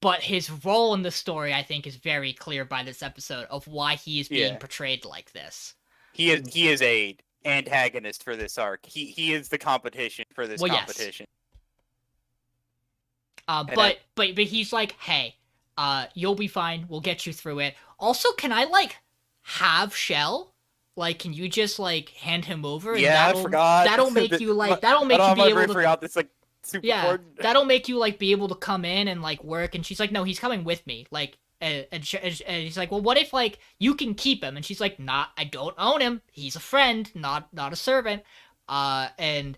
But his role in the story, I think, is very clear by this episode of why he is being portrayed like this. He is a antagonist for this arc. He is the competition for this competition. Yes. But he's like, hey, you'll be fine. We'll get you through it. Also, can I have Shell? Like, can you just hand him over? And I forgot. That'll make you that'll make you be able to. Forgot this super important. That'll make you be able to come in and work. And she's like, no, he's coming with me. And he's like, well, what if you can keep him? And she's like, I don't own him. He's a friend, not a servant. And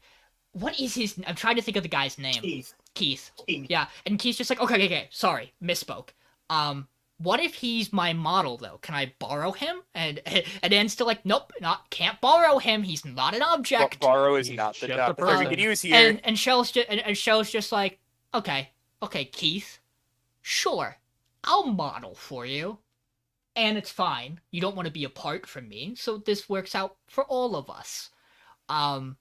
what is his? I'm trying to think of the guy's name. Keith. Yeah, and Keith's just like, okay, sorry, misspoke. What if he's my model though? Can I borrow him? And Anne's still like, nope, can't borrow him. He's not an object. Borrow is not the job we can use here. And Shell's just like, okay, Keith, sure, I'll model for you, and it's fine. You don't want to be apart from me, so this works out for all of us. And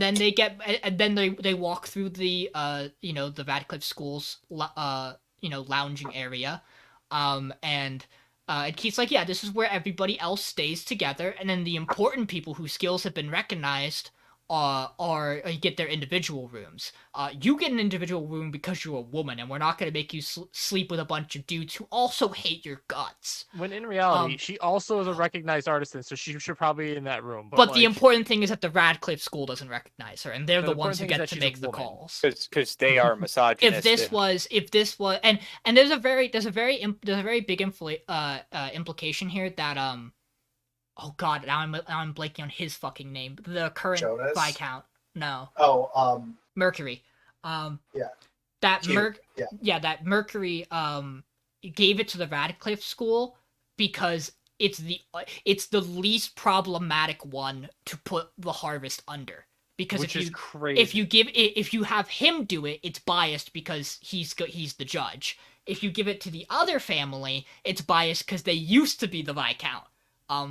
then they walk through the the Radcliffe School's lounging area, and Keith's like, yeah, this is where everybody else stays together, and then the important people whose skills have been recognized get their individual rooms. You get an individual room because you're a woman, and we're not going to make you sleep with a bunch of dudes who also hate your guts. When in reality, she also is a recognized artisan, so she should probably be in that room. But the important thing is that the Radcliffe School doesn't recognize her, and they're the ones who get to make the calls. Because they are misogynistic. If this was, and there's a very big implication here that oh god, now I'm blanking on his fucking name. The current Jonas? Viscount. No. Oh, Mercury. Yeah. That Cute. that Mercury gave it to the Radcliffe School because it's the least problematic one to put the Harvest under. Because if you have him do it, it's biased because he's the judge. If you give it to the other family, it's biased because they used to be the Viscount.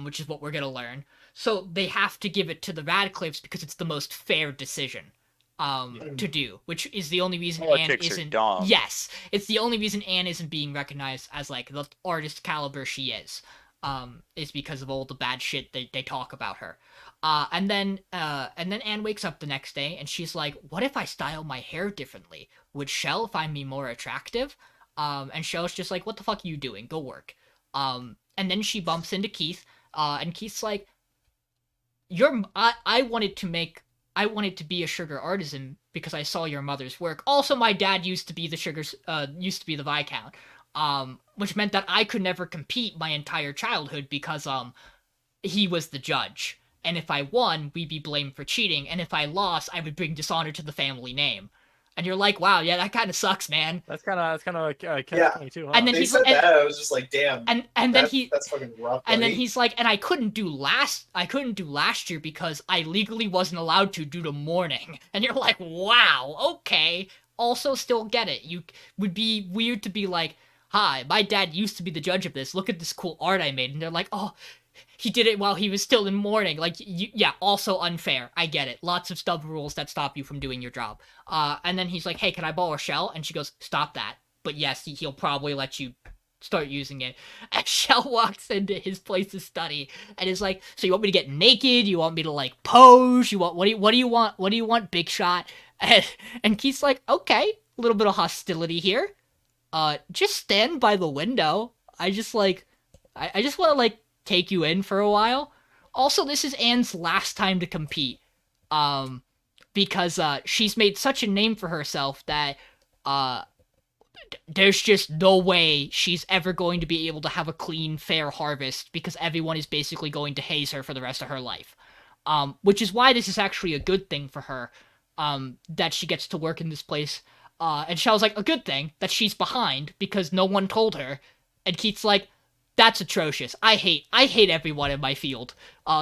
Which is what we're gonna learn. So they have to give it to the Radcliffes because it's the most fair decision, to do. Which is the only reason Anne isn't. Yes, it's the only reason Anne isn't being recognized as the artist caliber she is. Is because of all the bad shit they talk about her. And then Anne wakes up the next day and she's like, "What if I style my hair differently? Would Shell find me more attractive?" And Shell's just like, "What the fuck are you doing? Go work." And then she bumps into Keith, and Keith's like, I wanted to be a sugar artisan because I saw your mother's work. Also, my dad used to be the Viscount, which meant that I could never compete my entire childhood because he was the judge. And if I won, we'd be blamed for cheating, and if I lost, I would bring dishonor to the family name. And you're like, wow, yeah, that kind of sucks, man. That's kind of like catch-22, huh? And then I was just like, damn. And then that's fucking rough. And then he's like, and I couldn't do last year because I legally wasn't allowed to due to mourning. And you're like, wow, okay. Also, still get it. You would be weird to be like, hi, my dad used to be the judge of this. Look at this cool art I made. And they're like, oh, he did it while he was still in mourning. Also unfair. I get it. Lots of stub rules that stop you from doing your job. And then he's like, hey, can I borrow a Shell? And she goes, stop that. But yes, he'll probably let you start using it. And Shell walks into his place to study and is like, so you want me to get naked? You want me to pose? What do you want? What do you want, big shot? And Keith's like, okay, a little bit of hostility here. Just stand by the window. I just I just want to like take you in for a while. Also, this is Anne's last time to compete, because she's made such a name for herself that there's just no way she's ever going to be able to have a clean, fair harvest because everyone is basically going to haze her for the rest of her life. Which is why this is actually a good thing for her, that she gets to work in this place. And Shell's like, a good thing that she's behind because no one told her. And Keith's like, that's atrocious. I hate everyone in my field.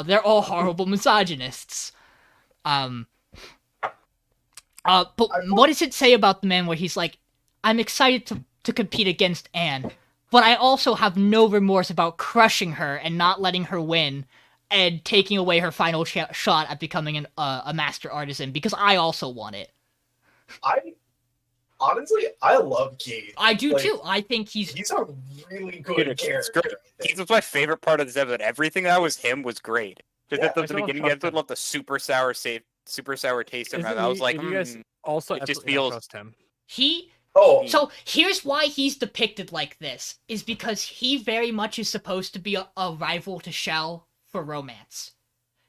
They're all horrible misogynists. But what does it say about the man where he's like, I'm excited to compete against Anne, but I also have no remorse about crushing her and not letting her win and taking away her final shot at becoming a master artisan because I also want it. I love Keith. I do too. I think he's a really good character. Keith was my favorite part of this episode. Everything that was him was great. Just at the beginning of the episode, love the super sour taste in my mouth. I was like, you guys also it just feels. trust him. So here's why he's depicted like this, is because he very much is supposed to be a rival to Shell for romance.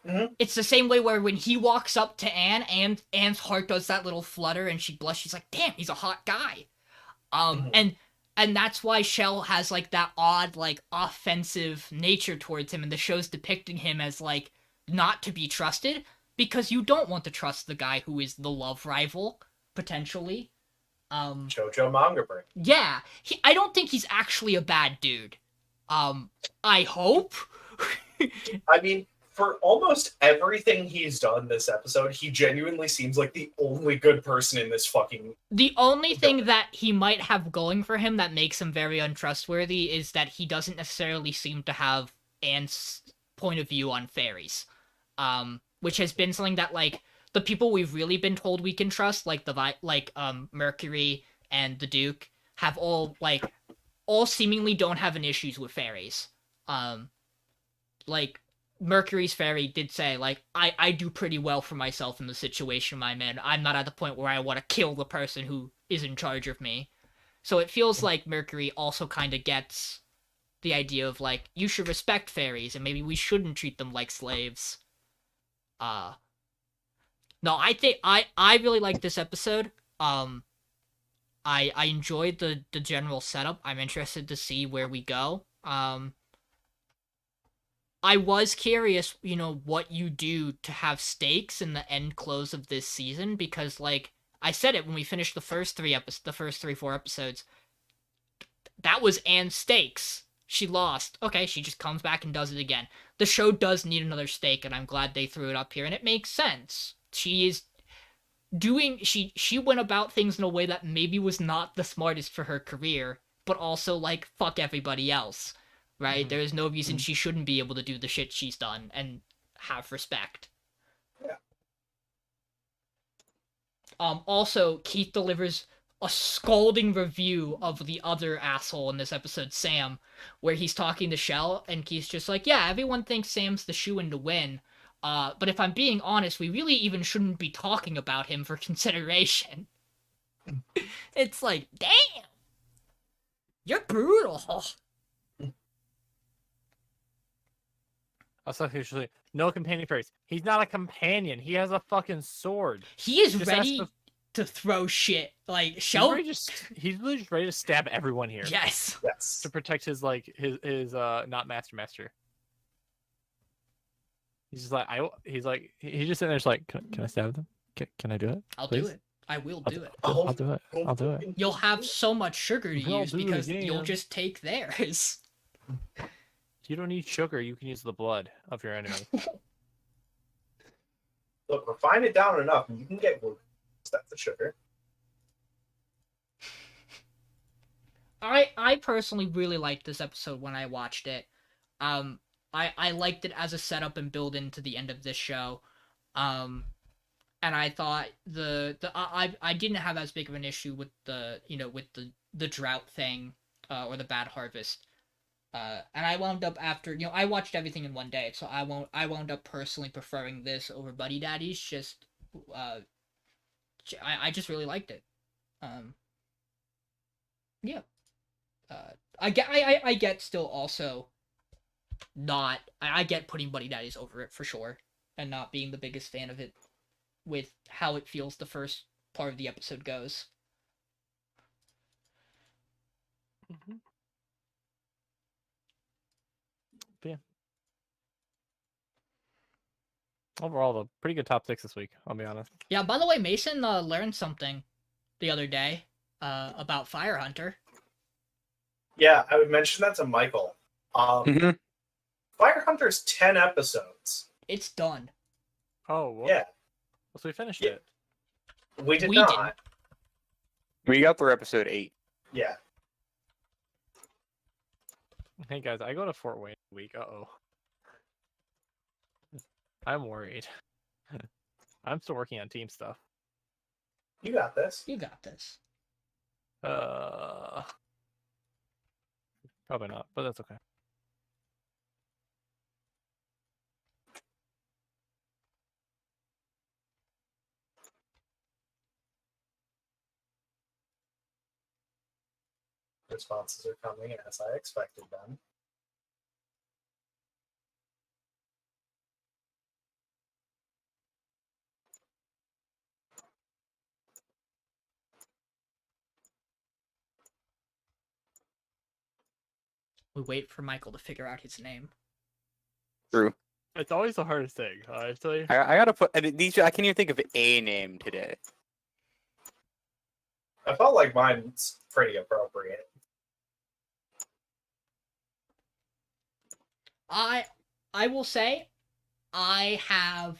Mm-hmm. It's the same way where when he walks up to Anne, Anne's heart does that little flutter and she blushes. She's like, damn, he's a hot guy. And that's why Shell has like that odd, like offensive nature towards him, and the show's depicting him as like not to be trusted because you don't want to trust the guy who is the love rival, potentially. Jojo manga brain. Yeah, I don't think he's actually a bad dude. I hope. I mean, for almost everything he's done this episode, he genuinely seems like the only good person in this fucking... The only thing that he might have going for him that makes him very untrustworthy is that he doesn't necessarily seem to have Anne's point of view on fairies. Which has been something that, like, the people we've really been told we can trust, like Mercury and the Duke, have all seemingly don't have an issues with fairies. Like, Mercury's fairy did say, like, I do pretty well for myself in the situation I'm in. I'm not at the point where I want to kill the person who is in charge of me. So it feels like Mercury also kind of gets the idea of, like, you should respect fairies, and maybe we shouldn't treat them like slaves. No, I think I really like this episode. I enjoyed the general setup. I'm interested to see where we go. I was curious, what you do to have stakes in the end close of this season, because, like, I said it when we finished the first 4 episodes. That was Anne's stakes. She lost. Okay, she just comes back and does it again. The show does need another stake, and I'm glad they threw it up here, and it makes sense. She went about things in a way that maybe was not the smartest for her career, but also, like, fuck everybody else, right? Mm-hmm. There is no reason she shouldn't be able to do the shit she's done and have respect. Yeah. Also, Keith delivers a scolding review of the other asshole in this episode, Sam, where he's talking to Shell, and Keith's just like, yeah, everyone thinks Sam's the shoo-in to win, but if I'm being honest, we really even shouldn't be talking about him for consideration. It's like, damn! You're brutal! Also, usually, no companion fairies. He's not a companion. He has a fucking sword. He is ready to throw shit. Like, Shell... He's literally just ready to stab everyone here. Yes. To protect his not master. He's just like, he's just sitting there just like, can I stab them? Can I do it? I'll do it. I will do it. I'll do it. I'll do it. You'll have so much sugar to use because you'll just take theirs. You don't need sugar. You can use the blood of your enemy. Look, refine it down enough, and you can get that's the sugar. I personally really liked this episode when I watched it. I liked it as a setup and build into the end of this show. And I thought I didn't have as big of an issue with the drought thing or the bad harvest. And I wound up I watched everything in one day, so I wound up personally preferring this over Buddy Daddies. Just I just really liked it. Yeah. I get still also not. I get putting Buddy Daddies over it for sure, and not being the biggest fan of it with how it feels the first part of the episode goes. Mm-hmm. Yeah. Overall, a pretty good top 6 this week, I'll be honest. Yeah, by the way, Mason learned something the other day about Fire Hunter. Yeah, I would mention that to Michael. Fire Hunter's 10 episodes. It's done. Oh, well, Yeah. So we finished Yeah. it. We did We not. We got through episode 8. Yeah. Hey guys, I go to Fort Wayne week. Uh-oh. I'm worried. I'm still working on team stuff. You got this. You got this. Probably not, but that's okay. Responses are coming as I expected them. We wait for Michael to figure out his name. True. It's always the hardest thing, honestly. I gotta put these. I can't even think of a name today. I felt like mine's pretty appropriate. I will say, I have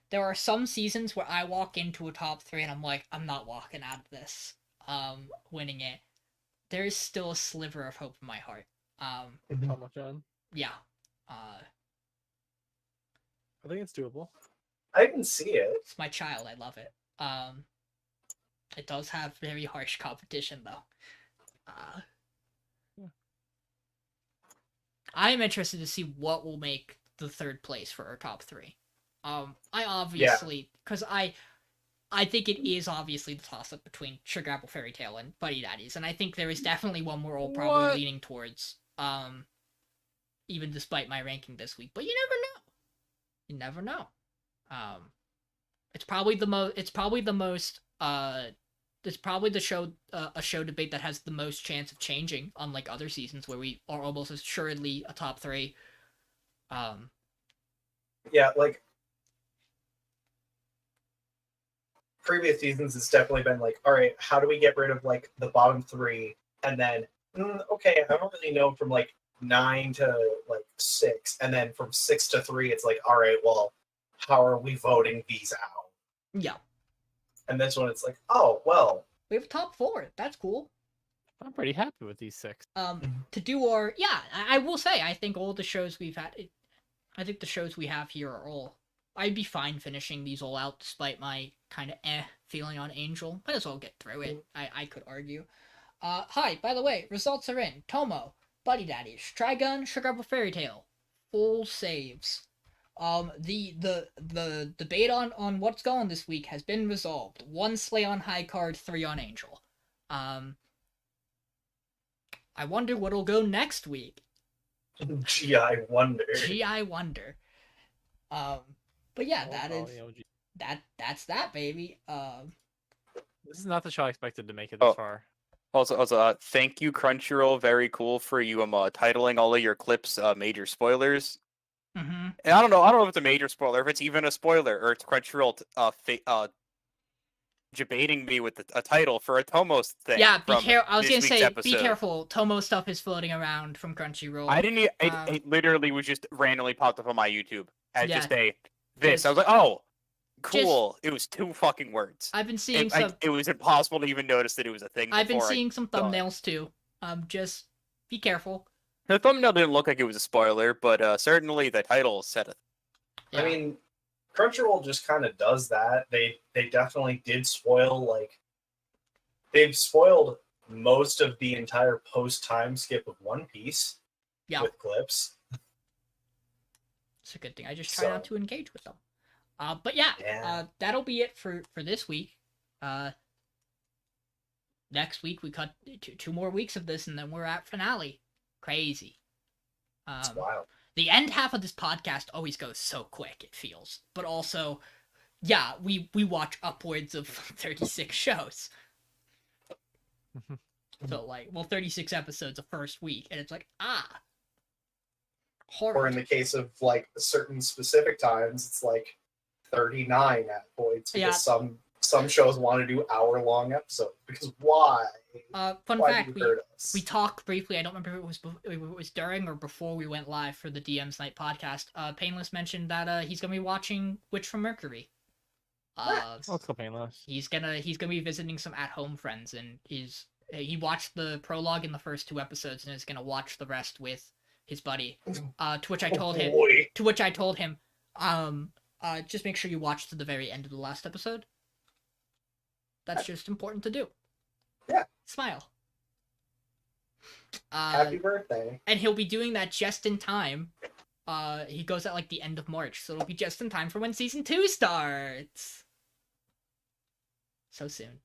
there are some seasons where I walk into a top 3 and I'm like, I'm not walking out of this winning it. There is still a sliver of hope in my heart. Tomo-chan. Yeah. I think it's doable. I can see it. It's my child. I love it. It does have very harsh competition though. I am interested to see what will make the 3rd place for our top 3. I obviously, because I think it is obviously the toss-up between Sugar Apple Fairy Tale and Buddy Daddies, and I think there is definitely one we're all probably leaning towards, even despite my ranking this week. But you never know. You never know. It's probably the show a show debate that has the most chance of changing, unlike other seasons where we are almost assuredly a top 3. Yeah, like previous seasons, it's definitely been like, all right, how do we get rid of like the bottom 3, and then okay, I don't really know from like 9 to like 6, and then from 6 to 3, it's like, all right, well, how are we voting these out? Yeah. And this one, it's like, oh well, we have a top 4. That's cool. I'm pretty happy with these 6. To do our I will say I think all the shows we've had, I think the shows we have here are all. I'd be fine finishing these all out despite my kind of feeling on Angel. Might as well get through it. I could argue. Hi, by the way, results are in. Tomo, Buddy Daddies, Trigun, Sugar Apple Fairy Tale, full saves. The debate on what's going this week has been resolved. 1 Slay on High card, 3 on Angel. I wonder what'll go next week. gee, I wonder. Gee, I wonder. But yeah, that's that, baby. This is not the show I expected to make it this far. Also, thank you, Crunchyroll. Very cool for you titling all of your clips major spoilers. Mm-hmm. And I don't know if it's a major spoiler, if it's even a spoiler, or it's Crunchyroll debating me with a title for a Tomo's thing. Yeah, I was gonna say, episode. be careful. Tomo stuff is floating around from Crunchyroll. I didn't. It literally was just randomly popped up on my YouTube as Yeah. just this. I was like, oh, cool. Just- it was 2 fucking words. I've been seeing some. It was impossible to even notice that it was a thing. I've been before seeing some thumbnails too. Just be careful. The thumbnail didn't look like it was a spoiler, but certainly the title said it. Yeah. I mean, Crunchyroll just kind of does that. They definitely did spoil, they've spoiled most of the entire post time skip of One Piece with clips. It's a good thing. I just try not to engage with them. But yeah. That'll be it for this week. Next week we cut 2 more weeks of this, and then we're at finale. Crazy. It's wild. The end half of this podcast always goes so quick, it feels. But also, yeah, we watch upwards of 36 shows. So, like, 36 episodes a first week, and it's like, horror. Or in the case of, like, certain specific times, it's like 39 at points, because some shows want to do hour-long episodes. Because why? Fun why fact, do you hurt us? we talked briefly, I don't remember if it was during or before we went live for the DM's Night podcast. Painless mentioned that he's going to be watching Witch from Mercury. Let's go Painless. He's gonna be visiting some at-home friends, and he watched the prologue in the first 2 episodes and is gonna watch the rest with his buddy. To which I told him, just make sure you watch to the very end of the last episode. That's just important to do. Yeah. Smile. Happy birthday. And he'll be doing that just in time. He goes at like the end of March, so it'll be just in time for when season 2 starts. So soon.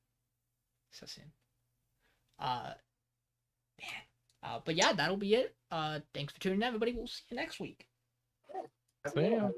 But yeah, that'll be it. Thanks for tuning in, everybody. We'll see you next week. Yeah.